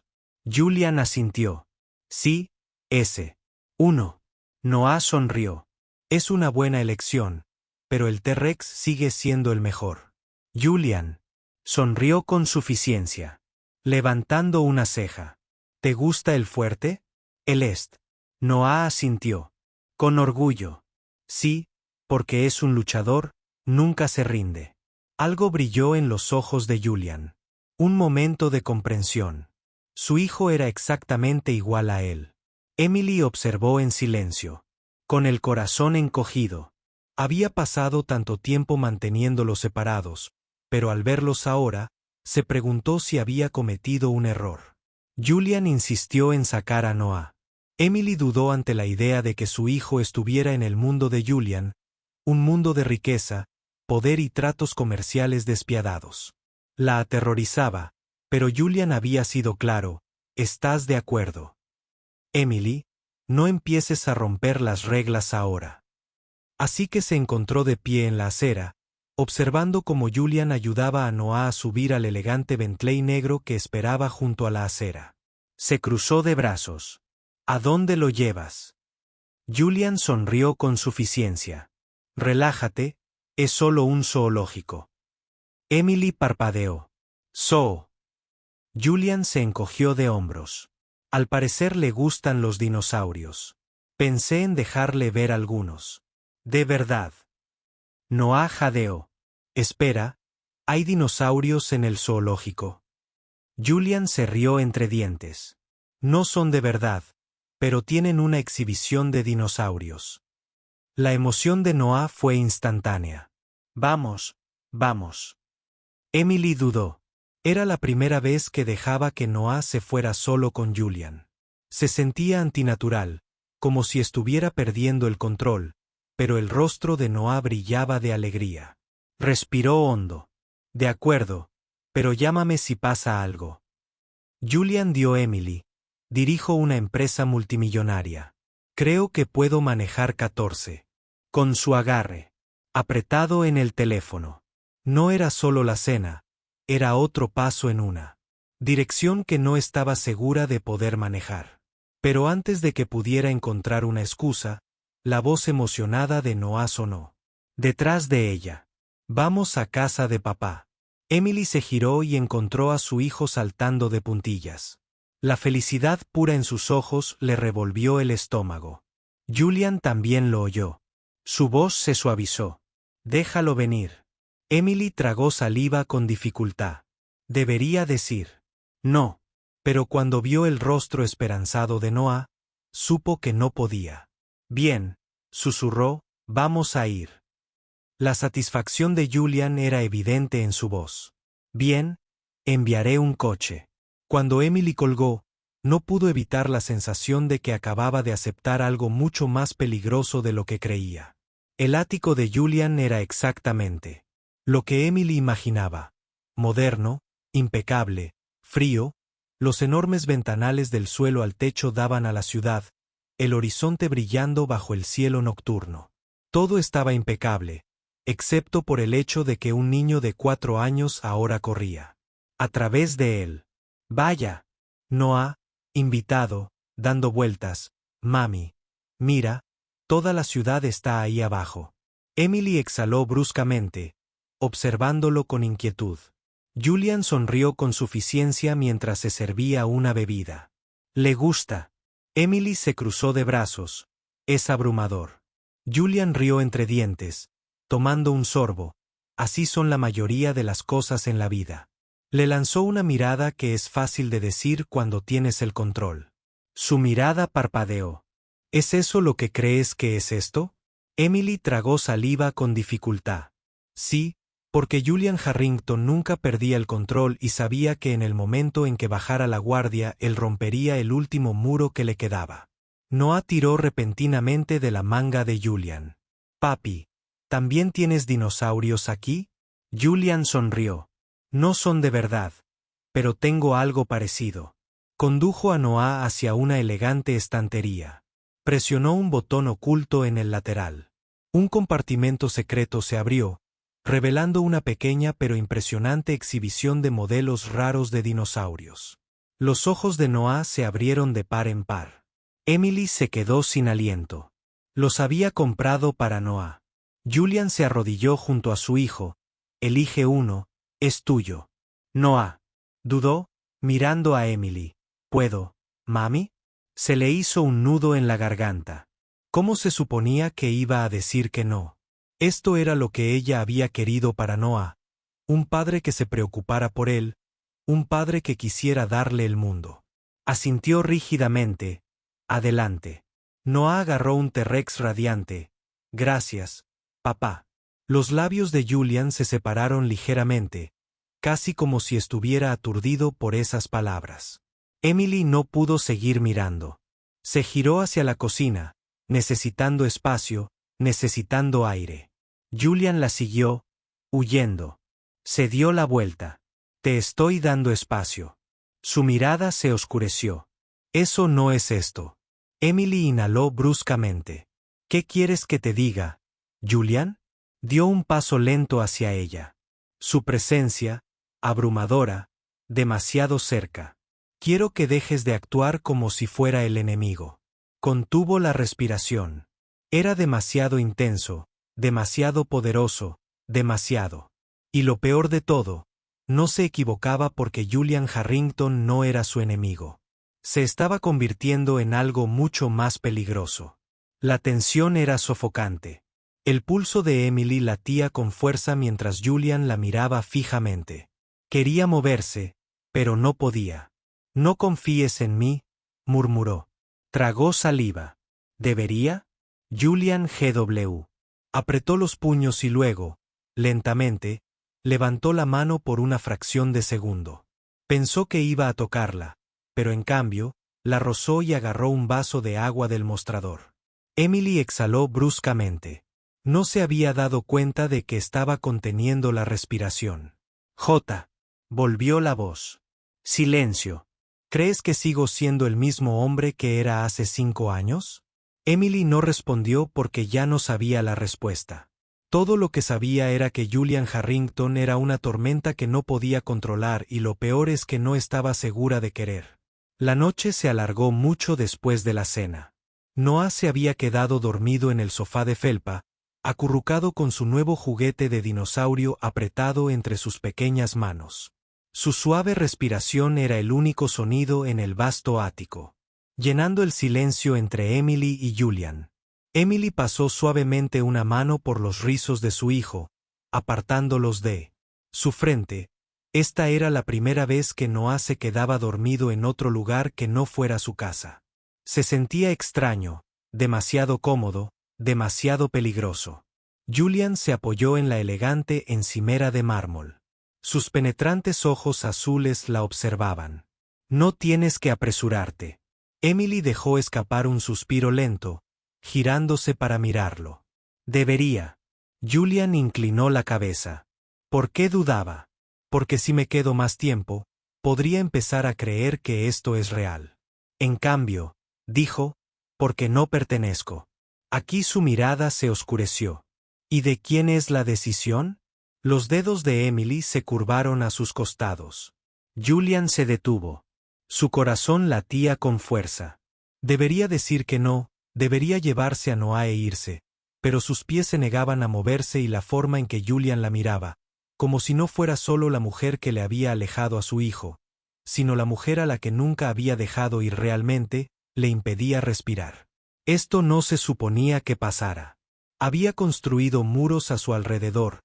Julian asintió. Sí, ese. 1. Noah sonrió. Es una buena elección, pero el T-Rex sigue siendo el mejor. Julian sonrió con suficiencia, levantando una ceja. ¿Te gusta el fuerte? El Est. Noah asintió. Con orgullo. Sí, porque es un luchador, nunca se rinde. Algo brilló en los ojos de Julian. Un momento de comprensión. Su hijo era exactamente igual a él. Emily observó en silencio, con el corazón encogido. Había pasado tanto tiempo manteniéndolos separados, pero al verlos ahora, se preguntó si había cometido un error. Julian insistió en sacar a Noah. Emily dudó ante la idea de que su hijo estuviera en el mundo de Julian, un mundo de riqueza, poder y tratos comerciales despiadados. La aterrorizaba, pero Julian había sido claro, ¿estás de acuerdo? Emily, no empieces a romper las reglas ahora. Así que se encontró de pie en la acera, observando cómo Julian ayudaba a Noah a subir al elegante Bentley negro que esperaba junto a la acera. Se cruzó de brazos. ¿A dónde lo llevas? Julian sonrió con suficiencia. Relájate, es solo un zoológico. Emily parpadeó. Zoo. Julian se encogió de hombros. Al parecer le gustan los dinosaurios. Pensé en dejarle ver algunos. ¿De verdad? Noah jadeó. Espera, hay dinosaurios en el zoológico. Julian se rió entre dientes. No son de verdad, pero tienen una exhibición de dinosaurios. La emoción de Noah fue instantánea. Vamos, vamos. Emily dudó. Era la primera vez que dejaba que Noah se fuera solo con Julian. Se sentía antinatural, como si estuviera perdiendo el control, pero el rostro de Noah brillaba de alegría. Respiró hondo. De acuerdo, pero llámame si pasa algo. Julian dio Emily. Dirijo una empresa multimillonaria. Creo que puedo manejar 14. Con su agarre apretado en el teléfono. No era solo la cena, era otro paso en una dirección que no estaba segura de poder manejar. Pero antes de que pudiera encontrar una excusa, la voz emocionada de Noah sonó. Detrás de ella. Vamos a casa de papá. Emily se giró y encontró a su hijo saltando de puntillas. La felicidad pura en sus ojos le revolvió el estómago. Julian también lo oyó. Su voz se suavizó. Déjalo venir. Emily tragó saliva con dificultad. Debería decir no, pero cuando vio el rostro esperanzado de Noah, supo que no podía. Bien, susurró, vamos a ir. La satisfacción de Julian era evidente en su voz. Bien, enviaré un coche. Cuando Emily colgó, no pudo evitar la sensación de que acababa de aceptar algo mucho más peligroso de lo que creía. El ático de Julian era exactamente lo que Emily imaginaba. Moderno, impecable, frío, los enormes ventanales del suelo al techo daban a la ciudad, el horizonte brillando bajo el cielo nocturno. Todo estaba impecable, excepto por el hecho de que un niño de 4 años ahora corría a través de él. Vaya. Noah, invitado, dando vueltas. Mami. Mira, toda la ciudad está ahí abajo. Emily exhaló bruscamente, observándolo con inquietud. Julian sonrió con suficiencia mientras se servía una bebida. Le gusta. Emily se cruzó de brazos. Es abrumador. Julian rió entre dientes, tomando un sorbo. Así son la mayoría de las cosas en la vida. Le lanzó una mirada que es fácil de decir cuando tienes el control. Su mirada parpadeó. ¿Es eso lo que crees que es esto? Emily tragó saliva con dificultad. Sí, porque Julian Harrington nunca perdía el control y sabía que en el momento en que bajara la guardia él rompería el último muro que le quedaba. Noah tiró repentinamente de la manga de Julian. Papi, ¿también tienes dinosaurios aquí? Julian sonrió. No son de verdad, pero tengo algo parecido. Condujo a Noah hacia una elegante estantería. Presionó un botón oculto en el lateral. Un compartimento secreto se abrió, revelando una pequeña pero impresionante exhibición de modelos raros de dinosaurios. Los ojos de Noah se abrieron de par en par. Emily se quedó sin aliento. Los había comprado para Noah. Julian se arrodilló junto a su hijo. Elige uno, es tuyo. Noah. Dudó, mirando a Emily. ¿Puedo, mami? Se le hizo un nudo en la garganta. ¿Cómo se suponía que iba a decir que no? Esto era lo que ella había querido para Noah. Un padre que se preocupara por él, un padre que quisiera darle el mundo. Asintió rígidamente. Adelante. Noah agarró un T-Rex radiante. Gracias, papá. Los labios de Julian se separaron ligeramente, casi como si estuviera aturdido por esas palabras. Emily no pudo seguir mirando. Se giró hacia la cocina, necesitando espacio, necesitando aire. Julian la siguió, huyendo. Se dio la vuelta. Te estoy dando espacio. Su mirada se oscureció. Eso no es esto. Emily inhaló bruscamente. ¿Qué quieres que te diga, Julian? Dio un paso lento hacia ella. Su presencia, abrumadora, demasiado cerca. Quiero que dejes de actuar como si fuera el enemigo. Contuvo la respiración. Era demasiado intenso, demasiado poderoso, demasiado. Y lo peor de todo, no se equivocaba porque Julian Harrington no era su enemigo. Se estaba convirtiendo en algo mucho más peligroso. La tensión era sofocante. El pulso de Emily latía con fuerza mientras Julian la miraba fijamente. Quería moverse, pero no podía. «No confíes en mí», murmuró. Tragó saliva. ¿Debería? Julian G.W. Apretó los puños y luego, lentamente, levantó la mano por una fracción de segundo. Pensó que iba a tocarla, pero en cambio, la rozó y agarró un vaso de agua del mostrador. Emily exhaló bruscamente. No se había dado cuenta de que estaba conteniendo la respiración. Volvió la voz. Silencio. ¿Crees que sigo siendo el mismo hombre que era hace 5 años? Emily no respondió porque ya no sabía la respuesta. Todo lo que sabía era que Julian Harrington era una tormenta que no podía controlar y lo peor es que no estaba segura de querer. La noche se alargó mucho después de la cena. Noah se había quedado dormido en el sofá de felpa, acurrucado con su nuevo juguete de dinosaurio apretado entre sus pequeñas manos. Su suave respiración era el único sonido en el vasto ático, llenando el silencio entre Emily y Julian. Emily pasó suavemente una mano por los rizos de su hijo, apartándolos de su frente. Esta era la primera vez que Noah se quedaba dormido en otro lugar que no fuera su casa. Se sentía extraño, demasiado cómodo, demasiado peligroso. Julian se apoyó en la elegante encimera de mármol. Sus penetrantes ojos azules la observaban. No tienes que apresurarte. Emily dejó escapar un suspiro lento, girándose para mirarlo. Debería. Julian inclinó la cabeza. ¿Por qué dudaba? Porque si me quedo más tiempo, podría empezar a creer que esto es real. En cambio, dijo, porque no pertenezco. Aquí su mirada se oscureció. ¿Y de quién es la decisión? Los dedos de Emily se curvaron a sus costados. Julian se detuvo. Su corazón latía con fuerza. Debería decir que no, debería llevarse a Noah e irse, pero sus pies se negaban a moverse y la forma en que Julian la miraba, como si no fuera solo la mujer que le había alejado a su hijo, sino la mujer a la que nunca había dejado ir realmente, le impedía respirar. Esto no se suponía que pasara. Había construido muros a su alrededor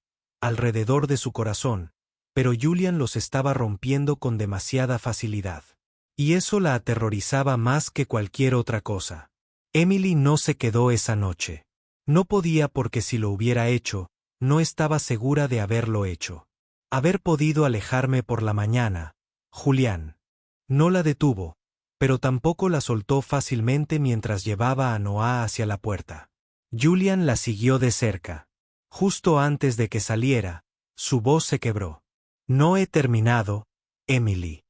de su corazón, pero Julian los estaba rompiendo con demasiada facilidad. Y eso la aterrorizaba más que cualquier otra cosa. Emily no se quedó esa noche. No podía porque si lo hubiera hecho, no estaba segura de haberlo hecho. Haber podido alejarme por la mañana. Julián. No la detuvo, pero tampoco la soltó fácilmente mientras llevaba a Noah hacia la puerta. Julian la siguió de cerca. Justo antes de que saliera, su voz se quebró. No he terminado, Emily.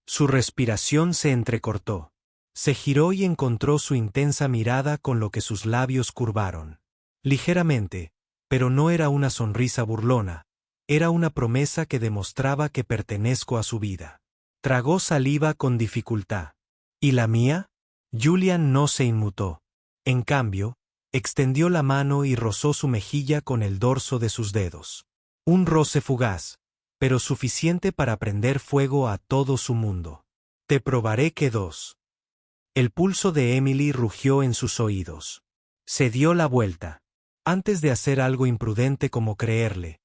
Su respiración se entrecortó. Se giró y encontró su intensa mirada con lo que sus labios curvaron. Ligeramente, pero no era una sonrisa burlona, era una promesa que demostraba que pertenezco a su vida. Tragó saliva con dificultad. ¿Y la mía? Julian no se inmutó. En cambio, extendió la mano y rozó su mejilla con el dorso de sus dedos. Un roce fugaz, pero suficiente para prender fuego a todo su mundo. Te probaré que 2. El pulso de Emily rugió en sus oídos. Se dio la vuelta. Antes de hacer algo imprudente como creerle,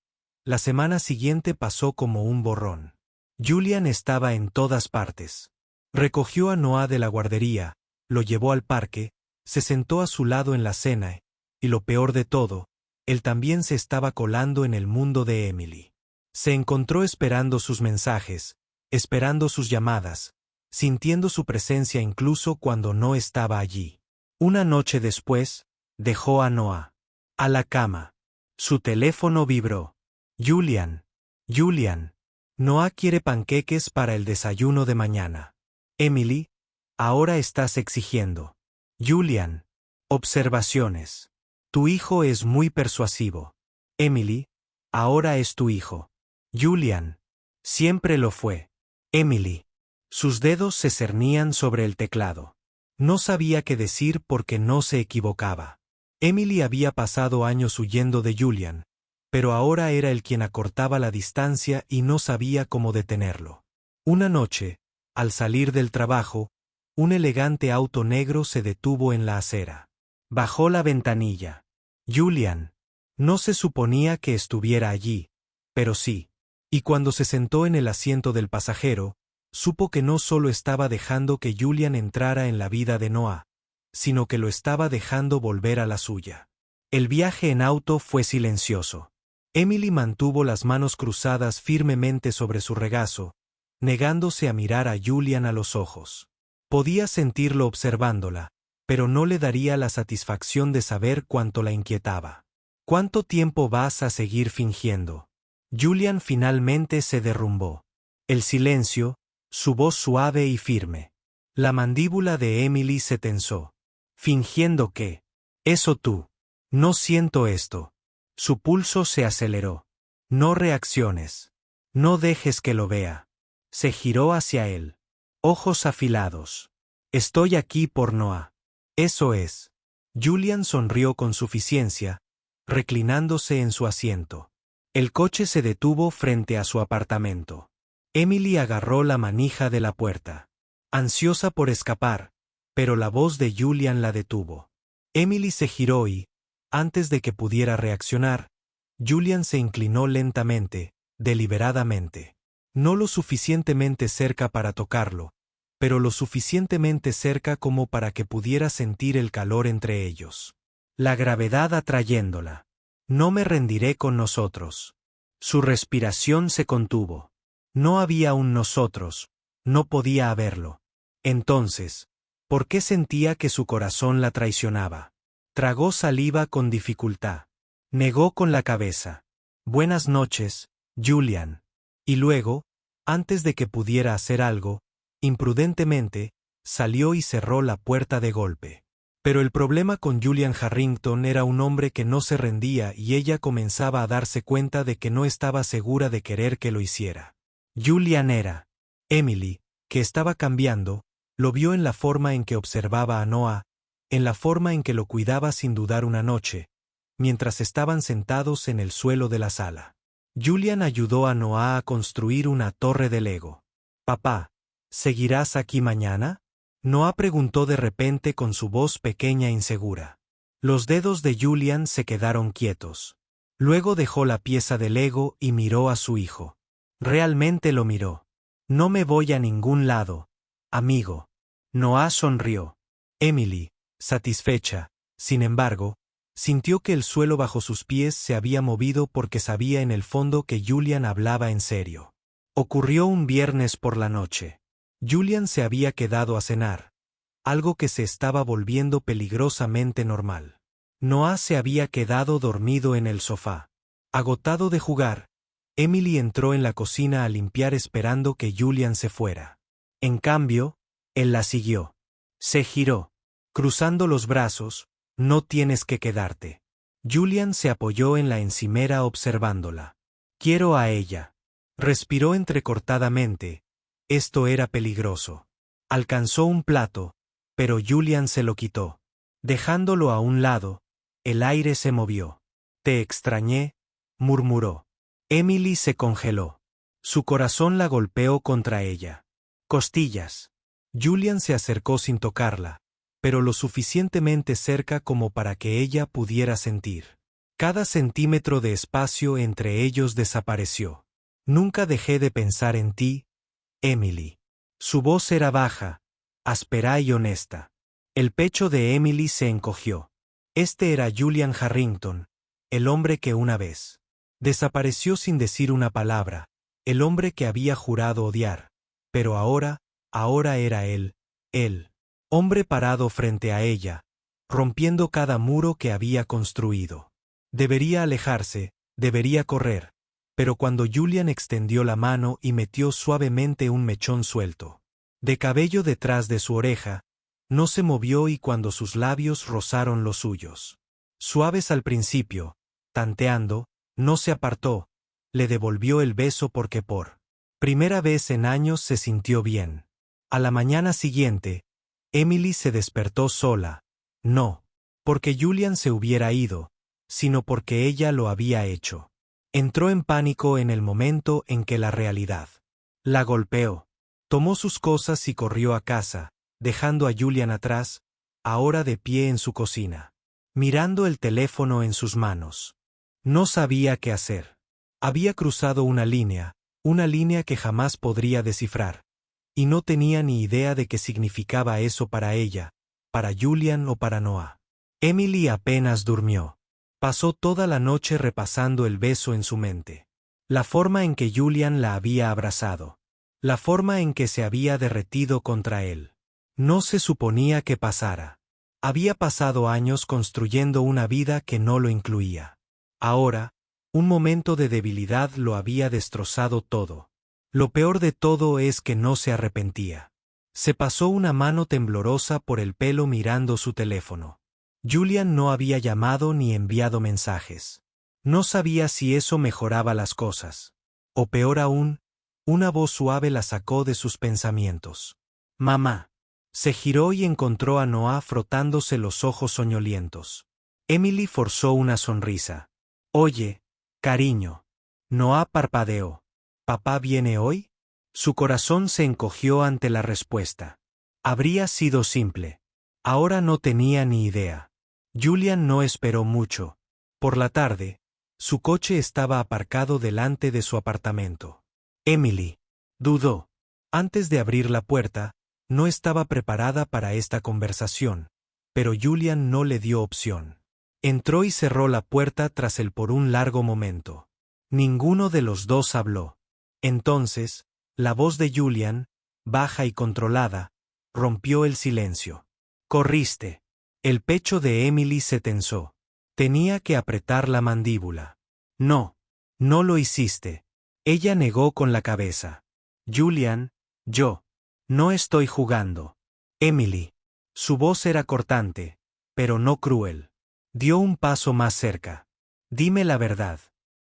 la semana siguiente pasó como un borrón. Julian estaba en todas partes. Recogió a Noah de la guardería, lo llevó al parque, se sentó a su lado en la cena, y lo peor de todo, él también se estaba colando en el mundo de Emily. Se encontró esperando sus mensajes, esperando sus llamadas, sintiendo su presencia incluso cuando no estaba allí. Una noche después, dejó a Noah a la cama. Su teléfono vibró. Julian. Noah quiere panqueques para el desayuno de mañana. Emily, ahora estás exigiendo. Julian. Observaciones. Tu hijo es muy persuasivo. Emily, ahora es tu hijo. Julian. Siempre lo fue. Emily. Sus dedos se cernían sobre el teclado. No sabía qué decir porque no se equivocaba. Emily había pasado años huyendo de Julian, pero ahora era él quien acortaba la distancia y no sabía cómo detenerlo. Una noche, al salir del trabajo, un elegante auto negro se detuvo en la acera. Bajó la ventanilla. Julian. No se suponía que estuviera allí, pero sí. Y cuando se sentó en el asiento del pasajero, supo que no solo estaba dejando que Julian entrara en la vida de Noah, sino que lo estaba dejando volver a la suya. El viaje en auto fue silencioso. Emily mantuvo las manos cruzadas firmemente sobre su regazo, negándose a mirar a Julian a los ojos. Podía sentirlo observándola, pero no le daría la satisfacción de saber cuánto la inquietaba. ¿Cuánto tiempo vas a seguir fingiendo? Julian finalmente se derrumbó. El silencio, su voz suave y firme. La mandíbula de Emily se tensó. ¿Fingiendo qué? Eso tú. No siento esto. Su pulso se aceleró. No reacciones. No dejes que lo vea. Se giró hacia él. Ojos afilados. Estoy aquí por Noah. Eso es. Julian sonrió con suficiencia, reclinándose en su asiento. El coche se detuvo frente a su apartamento. Emily agarró la manija de la puerta, ansiosa por escapar, pero la voz de Julian la detuvo. Emily se giró y, antes de que pudiera reaccionar, Julian se inclinó lentamente, deliberadamente. No lo suficientemente cerca para tocarlo, pero lo suficientemente cerca como para que pudiera sentir el calor entre ellos. La gravedad atrayéndola. No me rendiré con nosotros. Su respiración se contuvo. No había un nosotros, no podía haberlo. Entonces, ¿por qué sentía que su corazón la traicionaba? Tragó saliva con dificultad. Negó con la cabeza. Buenas noches, Julian. Y luego, antes de que pudiera hacer algo, imprudentemente, salió y cerró la puerta de golpe. Pero el problema con Julian Harrington era un hombre que no se rendía y ella comenzaba a darse cuenta de que no estaba segura de querer que lo hiciera. Julian era. Emily, que estaba cambiando, lo vio en la forma en que observaba a Noah, en la forma en que lo cuidaba sin dudar una noche, mientras estaban sentados en el suelo de la sala. Julian ayudó a Noah a construir una torre de Lego. Papá, ¿seguirás aquí mañana? Noah preguntó de repente con su voz pequeña e insegura. Los dedos de Julian se quedaron quietos. Luego dejó la pieza de Lego y miró a su hijo. Realmente lo miró. No me voy a ningún lado, amigo. Noah sonrió. Emily, satisfecha, sin embargo, sintió que el suelo bajo sus pies se había movido porque sabía en el fondo que Julian hablaba en serio. Ocurrió un viernes por la noche. Julian se había quedado a cenar, algo que se estaba volviendo peligrosamente normal. Noah se había quedado dormido en el sofá. Agotado de jugar, Emily entró en la cocina a limpiar esperando que Julian se fuera. En cambio, él la siguió. Se giró, cruzando los brazos. No tienes que quedarte. Julian se apoyó en la encimera observándola. Quiero a ella. Respiró entrecortadamente. Esto era peligroso. Alcanzó un plato, pero Julian se lo quitó. Dejándolo a un lado, el aire se movió. Te extrañé, murmuró. Emily se congeló. Su corazón la golpeó contra ella. Costillas. Julian se acercó sin tocarla, pero lo suficientemente cerca como para que ella pudiera sentir. Cada centímetro de espacio entre ellos desapareció. Nunca dejé de pensar en ti, Emily. Su voz era baja, áspera y honesta. El pecho de Emily se encogió. Este era Julian Harrington, el hombre que una vez desapareció sin decir una palabra, el hombre que había jurado odiar, pero ahora era él, hombre parado frente a ella, rompiendo cada muro que había construido. Debería alejarse, debería correr, pero cuando Julian extendió la mano y metió suavemente un mechón suelto de cabello detrás de su oreja, no se movió y cuando sus labios rozaron los suyos, suaves al principio, tanteando, no se apartó, le devolvió el beso porque por primera vez en años se sintió bien. A la mañana siguiente, Emily se despertó sola, no porque Julian se hubiera ido, sino porque ella lo había hecho. Entró en pánico en el momento en que la realidad la golpeó. Tomó sus cosas y corrió a casa, dejando a Julian atrás, ahora de pie en su cocina. mirando el teléfono en sus manos. No sabía qué hacer. Había cruzado una línea que jamás podría descifrar, y no tenía ni idea de qué significaba eso para ella, para Julian o para Noah. Emily apenas durmió. Pasó toda la noche repasando el beso en su mente. La forma en que Julian la había abrazado. La forma en que se había derretido contra él. No se suponía que pasara. Había pasado años construyendo una vida que no lo incluía. Ahora, un momento de debilidad lo había destrozado todo. Lo peor de todo es que no se arrepentía. Se pasó una mano temblorosa por el pelo mirando su teléfono. Julian no había llamado ni enviado mensajes. No sabía si eso mejoraba las cosas. O peor aún, una voz suave la sacó de sus pensamientos. «Mamá». Se giró y encontró a Noah frotándose los ojos soñolientos. Emily forzó una sonrisa. «Oye, cariño». Noah parpadeó. «¿Papá viene hoy?» Su corazón se encogió ante la respuesta. Habría sido simple. Ahora no tenía ni idea. Julian no esperó mucho. Por la tarde, su coche estaba aparcado delante de su apartamento. Emily dudó. Antes de abrir la puerta, no estaba preparada para esta conversación, pero Julian no le dio opción. Entró y cerró la puerta tras él por un largo momento. Ninguno de los dos habló. Entonces, la voz de Julian, baja y controlada, rompió el silencio. «Corriste». El pecho de Emily se tensó. Tenía que apretar la mandíbula. «No, no lo hiciste». Ella negó con la cabeza. «Julian, yo no estoy jugando». «Emily». Su voz era cortante, pero no cruel. Dio un paso más cerca. «Dime la verdad».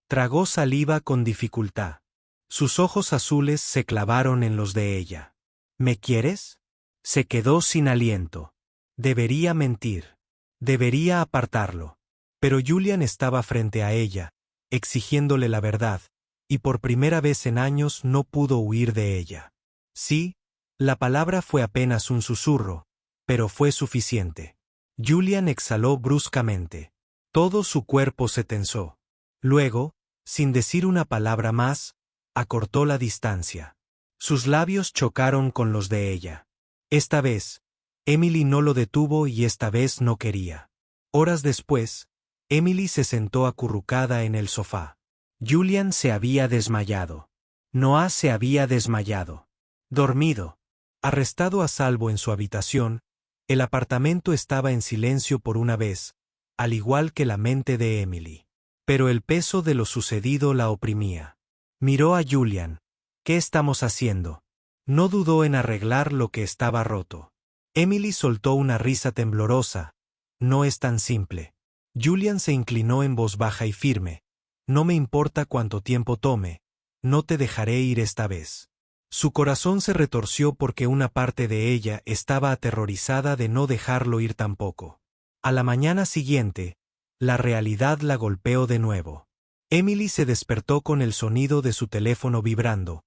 Tragó saliva con dificultad. Sus ojos azules se clavaron en los de ella. «¿Me quieres?» Se quedó sin aliento. Debería mentir. Debería apartarlo. Pero Julian estaba frente a ella, exigiéndole la verdad, y por primera vez en años no pudo huir de ella. Sí, la palabra fue apenas un susurro, pero fue suficiente. Julian exhaló bruscamente. Todo su cuerpo se tensó. Luego, sin decir una palabra más, acortó la distancia. Sus labios chocaron con los de ella. Esta vez, Emily no lo detuvo y esta vez no quería. Horas después, Emily se sentó acurrucada en el sofá. Julian se había desmayado. Noah se había desmayado. Dormido. Arrestado a salvo en su habitación, el apartamento estaba en silencio por una vez, al igual que la mente de Emily. Pero el peso de lo sucedido la oprimía. Miró a Julian. «¿Qué estamos haciendo?» No dudó en arreglar lo que estaba roto. Emily soltó una risa temblorosa. «No es tan simple». Julian se inclinó en voz baja y firme. «No me importa cuánto tiempo tome. No te dejaré ir esta vez». Su corazón se retorció porque una parte de ella estaba aterrorizada de no dejarlo ir tampoco. A la mañana siguiente, la realidad la golpeó de nuevo. Emily se despertó con el sonido de su teléfono vibrando.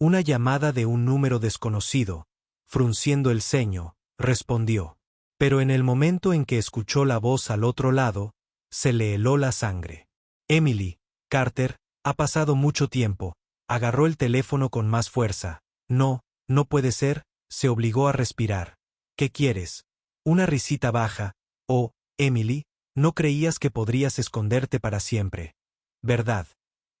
Una llamada de un número desconocido. Frunciendo el ceño, respondió. Pero en el momento en que escuchó la voz al otro lado, se le heló la sangre. «Emily, Carter, ha pasado mucho tiempo». Agarró el teléfono con más fuerza. «No, no puede ser», se obligó a respirar. «¿Qué quieres?» Una risita baja. «Oh, Emily, no creías que podrías esconderte para siempre, ¿verdad?»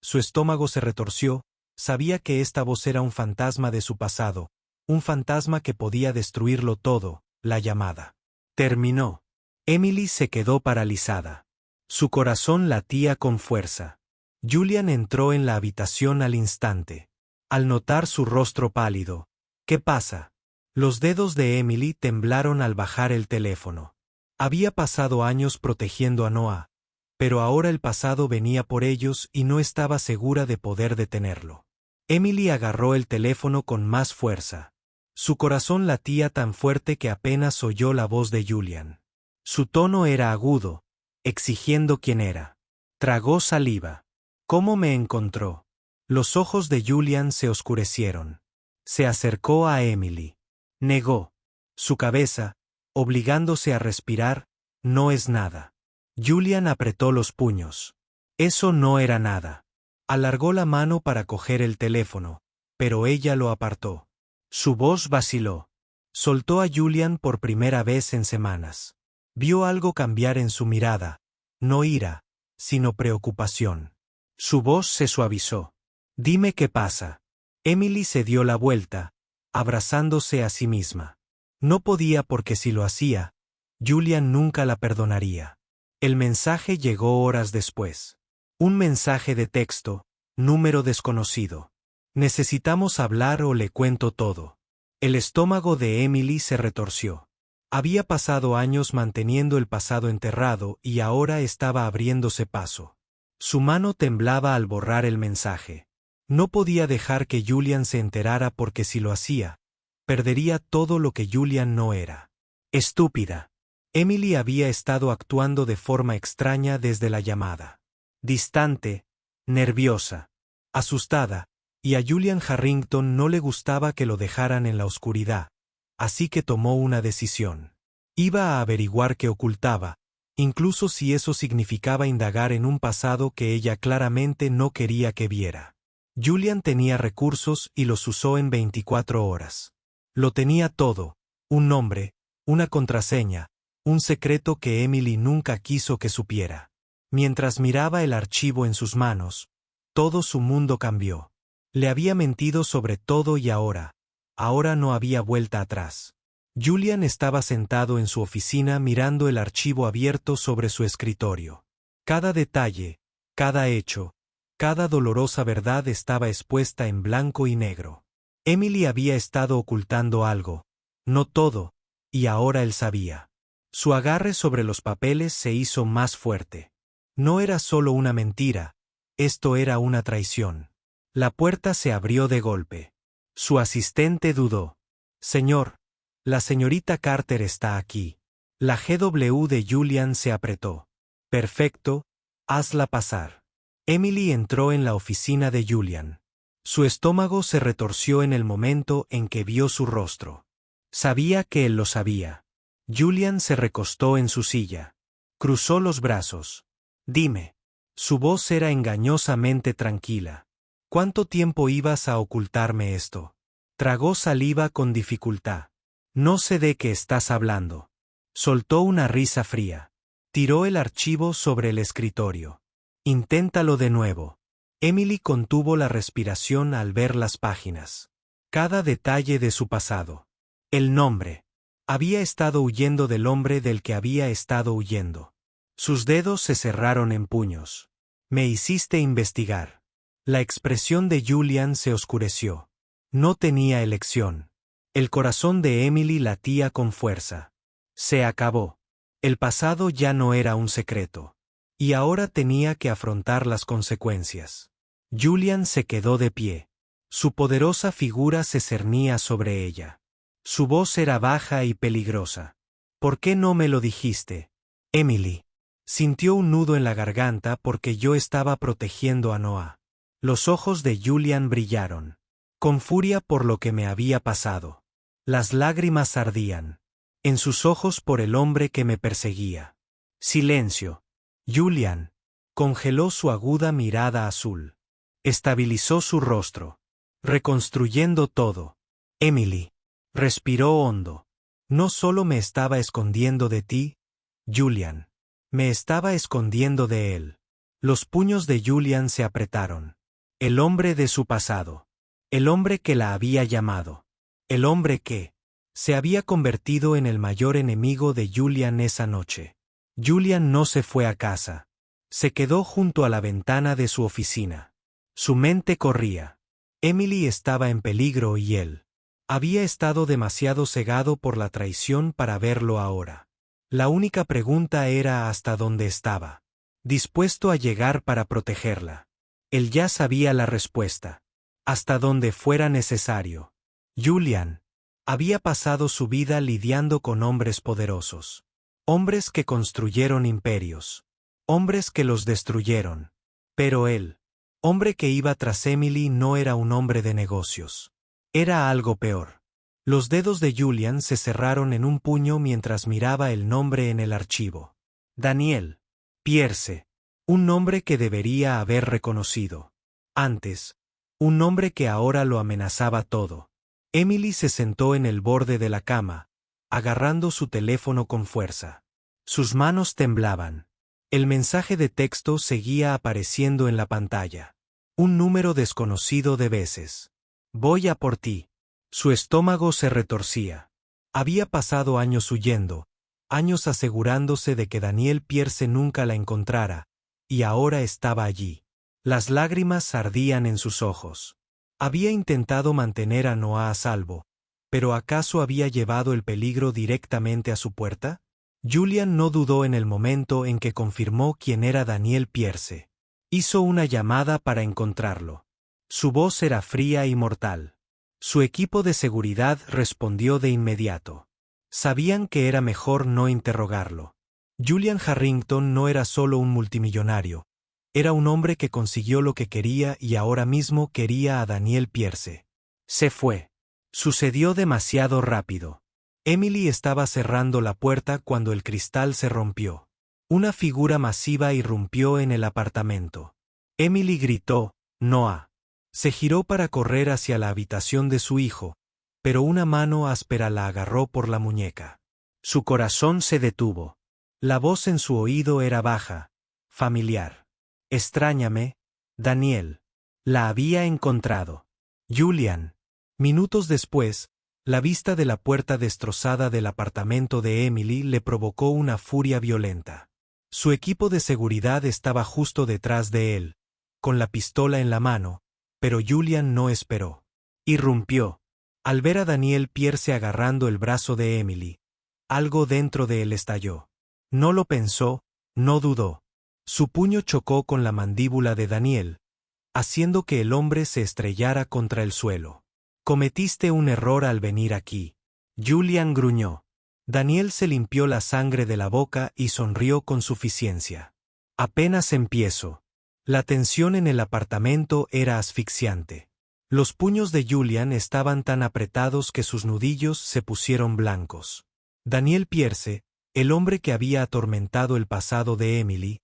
Su estómago se retorció. Sabía que esta voz era un fantasma de su pasado, un fantasma que podía destruirlo todo. La llamada terminó. Emily se quedó paralizada. Su corazón latía con fuerza. Julian entró en la habitación al instante. Al notar su rostro pálido. «¿Qué pasa?» Los dedos de Emily temblaron al bajar el teléfono. Había pasado años protegiendo a Noah, pero ahora el pasado venía por ellos y no estaba segura de poder detenerlo. Emily agarró el teléfono con más fuerza. Su corazón latía tan fuerte que apenas oyó la voz de Julian. Su tono era agudo, exigiendo quién era. Tragó saliva. «¿Cómo me encontró?» Los ojos de Julian se oscurecieron. Se acercó a Emily. Negó. Su cabeza, obligándose a respirar, «No es nada». Julian apretó los puños. Eso no era nada. Alargó la mano para coger el teléfono, pero ella lo apartó. Su voz vaciló. Soltó a Julian por primera vez en semanas. Vio algo cambiar en su mirada, no ira, sino preocupación. Su voz se suavizó. Dime qué pasa. Emily se dio la vuelta, abrazándose a sí misma. No podía porque si lo hacía, Julian nunca la perdonaría. El mensaje llegó horas después. Un mensaje de texto, número desconocido. Necesitamos hablar o le cuento todo. El estómago de Emily se retorció. Había pasado años manteniendo el pasado enterrado y ahora estaba abriéndose paso. Su mano temblaba al borrar el mensaje. No podía dejar que Julian se enterara porque si lo hacía, perdería todo lo que Julian no era. Estúpida. Emily había estado actuando de forma extraña desde la llamada. Distante, nerviosa, asustada, y a Julian Harrington no le gustaba que lo dejaran en la oscuridad, así que tomó una decisión. Iba a averiguar qué ocultaba, incluso si eso significaba indagar en un pasado que ella claramente no quería que viera. Julian tenía recursos y los usó en 24 horas. Lo tenía todo, un nombre, una contraseña, un secreto que Emily nunca quiso que supiera. Mientras miraba el archivo en sus manos, todo su mundo cambió. Le había mentido sobre todo y ahora no había vuelta atrás. Julian estaba sentado en su oficina mirando el archivo abierto sobre su escritorio. Cada detalle, cada hecho, cada dolorosa verdad estaba expuesta en blanco y negro. Emily había estado ocultando algo, no todo, y ahora él sabía. Su agarre sobre los papeles se hizo más fuerte. No era solo una mentira, esto era una traición. La puerta se abrió de golpe. Su asistente dudó. Señor, la señorita Carter está aquí. La GW de Julian se apretó. Perfecto, hazla pasar. Emily entró en la oficina de Julian. Su estómago se retorció en el momento en que vio su rostro. Sabía que él lo sabía. Julian se recostó en su silla. Cruzó los brazos. Dime. Su voz era engañosamente tranquila. ¿Cuánto tiempo ibas a ocultarme esto? Tragó saliva con dificultad. No sé de qué estás hablando. Soltó una risa fría. Tiró el archivo sobre el escritorio. Inténtalo de nuevo. Emily contuvo la respiración al ver las páginas. Cada detalle de su pasado. El nombre. Había estado huyendo del hombre del que había estado huyendo. Sus dedos se cerraron en puños. Me hiciste investigar. La expresión de Julian se oscureció. No tenía elección. El corazón de Emily latía con fuerza. Se acabó. El pasado ya no era un secreto. Y ahora tenía que afrontar las consecuencias. Julian se quedó de pie. Su poderosa figura se cernía sobre ella. Su voz era baja y peligrosa. ¿Por qué no me lo dijiste, Emily? Sintió un nudo en la garganta porque yo estaba protegiendo a Noah. Los ojos de Julian brillaron. Con furia por lo que me había pasado. Las lágrimas ardían. En sus ojos por el hombre que me perseguía. Silencio. Julian. Congeló su aguda mirada azul. Estabilizó su rostro. Reconstruyendo todo. Emily. Respiró hondo. No solo me estaba escondiendo de ti, Julian. Me estaba escondiendo de él. Los puños de Julian se apretaron. El hombre de su pasado. El hombre que la había llamado. El hombre que se había convertido en el mayor enemigo de Julian esa noche. Julian no se fue a casa. Se quedó junto a la ventana de su oficina. Su mente corría. Emily estaba en peligro y él había estado demasiado cegado por la traición para verlo ahora. La única pregunta era hasta dónde estaba. Dispuesto a llegar para protegerla. Él ya sabía la respuesta. Hasta donde fuera necesario. Julian había pasado su vida lidiando con hombres poderosos. Hombres que construyeron imperios. Hombres que los destruyeron. Pero él, hombre que iba tras Emily, no era un hombre de negocios. Era algo peor. Los dedos de Julian se cerraron en un puño mientras miraba el nombre en el archivo. Daniel. Pierce. Un nombre que debería haber reconocido. Antes. Un nombre que ahora lo amenazaba todo. Emily se sentó en el borde de la cama, agarrando su teléfono con fuerza. Sus manos temblaban. El mensaje de texto seguía apareciendo en la pantalla. Un número desconocido de veces. Voy a por ti. Su estómago se retorcía. Había pasado años huyendo, años asegurándose de que Daniel Pierce nunca la encontrara, y ahora estaba allí. Las lágrimas ardían en sus ojos. Había intentado mantener a Noah a salvo, pero ¿acaso había llevado el peligro directamente a su puerta? Julian no dudó en el momento en que confirmó quién era Daniel Pierce. Hizo una llamada para encontrarlo. Su voz era fría y mortal. Su equipo de seguridad respondió de inmediato. Sabían que era mejor no interrogarlo. Julian Harrington no era solo un multimillonario. Era un hombre que consiguió lo que quería y ahora mismo quería a Daniel Pierce. Se fue. Sucedió demasiado rápido. Emily estaba cerrando la puerta cuando el cristal se rompió. Una figura masiva irrumpió en el apartamento. Emily gritó, «Noah». Se giró para correr hacia la habitación de su hijo, pero una mano áspera la agarró por la muñeca. Su corazón se detuvo. La voz en su oído era baja, familiar. «Extrañame, Daniel». La había encontrado. Julian. Minutos después, la vista de la puerta destrozada del apartamento de Emily le provocó una furia violenta. Su equipo de seguridad estaba justo detrás de él, con la pistola en la mano, pero Julian no esperó. Irrumpió. Al ver a Daniel Pierce agarrando el brazo de Emily, algo dentro de él estalló. No lo pensó, no dudó. Su puño chocó con la mandíbula de Daniel, haciendo que el hombre se estrellara contra el suelo. «Cometiste un error al venir aquí». Julian gruñó. Daniel se limpió la sangre de la boca y sonrió con suficiencia. «Apenas empiezo». La tensión en el apartamento era asfixiante. Los puños de Julian estaban tan apretados que sus nudillos se pusieron blancos. Daniel Pierce, el hombre que había atormentado el pasado de Emily,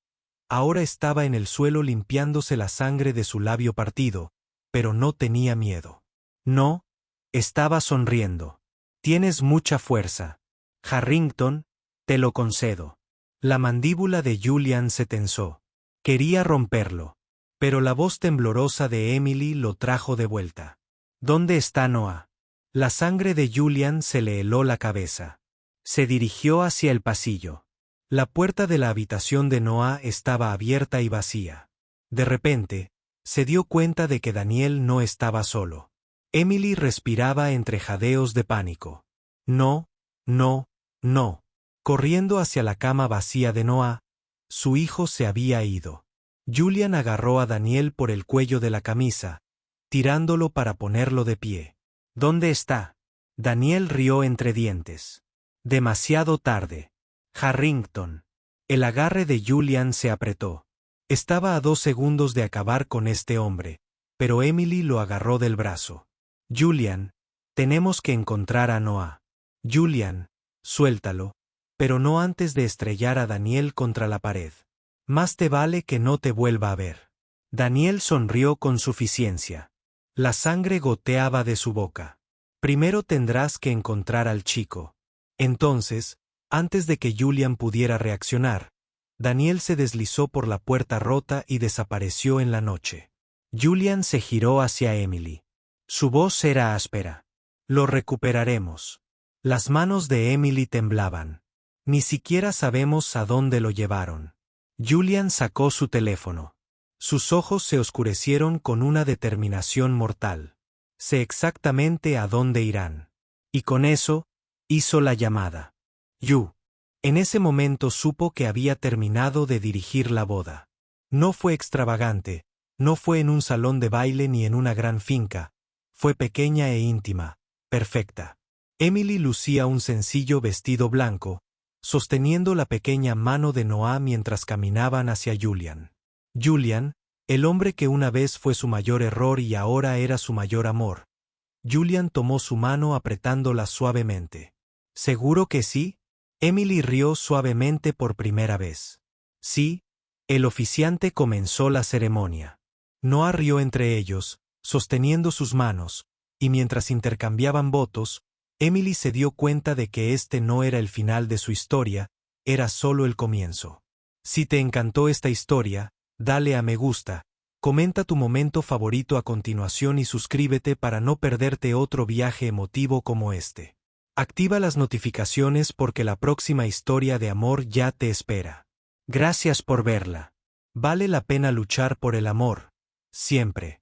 ahora estaba en el suelo limpiándose la sangre de su labio partido, pero no tenía miedo. No, estaba sonriendo. «Tienes mucha fuerza. Harrington, te lo concedo». La mandíbula de Julian se tensó. Quería romperlo. Pero la voz temblorosa de Emily lo trajo de vuelta. «¿Dónde está Noah?» La sangre de Julian se le heló la cabeza. Se dirigió hacia el pasillo. La puerta de la habitación de Noah estaba abierta y vacía. De repente, se dio cuenta de que Daniel no estaba solo. Emily respiraba entre jadeos de pánico. «No, no, no». Corriendo hacia la cama vacía de Noah, su hijo se había ido. Julian agarró a Daniel por el cuello de la camisa, tirándolo para ponerlo de pie. «¿Dónde está?» Daniel rió entre dientes. «Demasiado tarde. Harrington». El agarre de Julian se apretó. Estaba a 2 segundos de acabar con este hombre, pero Emily lo agarró del brazo. «Julian, tenemos que encontrar a Noah». «Julian, suéltalo, pero no antes de estrellar a Daniel contra la pared. Más te vale que no te vuelva a ver». Daniel sonrió con suficiencia. La sangre goteaba de su boca. «Primero tendrás que encontrar al chico». Entonces, antes de que Julian pudiera reaccionar, Daniel se deslizó por la puerta rota y desapareció en la noche. Julian se giró hacia Emily. Su voz era áspera. «Lo recuperaremos». Las manos de Emily temblaban. «Ni siquiera sabemos a dónde lo llevaron». Julian sacó su teléfono. Sus ojos se oscurecieron con una determinación mortal. «Sé exactamente a dónde irán». Y con eso, hizo la llamada. En ese momento supo que había terminado de dirigir la boda. No fue extravagante, no fue en un salón de baile ni en una gran finca. Fue pequeña e íntima, perfecta. Emily lucía un sencillo vestido blanco, sosteniendo la pequeña mano de Noah mientras caminaban hacia Julian. Julian, el hombre que una vez fue su mayor error y ahora era su mayor amor. Julian tomó su mano apretándola suavemente. «¿Seguro que sí?» Emily rió suavemente por primera vez. «Sí, El oficiante comenzó la ceremonia. Noah rió entre ellos, sosteniendo sus manos, y mientras intercambiaban votos, Emily se dio cuenta de que este no era el final de su historia, era solo el comienzo. Si te encantó esta historia, dale a me gusta, comenta tu momento favorito a continuación y suscríbete para no perderte otro viaje emotivo como este. Activa las notificaciones porque la próxima historia de amor ya te espera. Gracias por verla. Vale la pena luchar por el amor, siempre.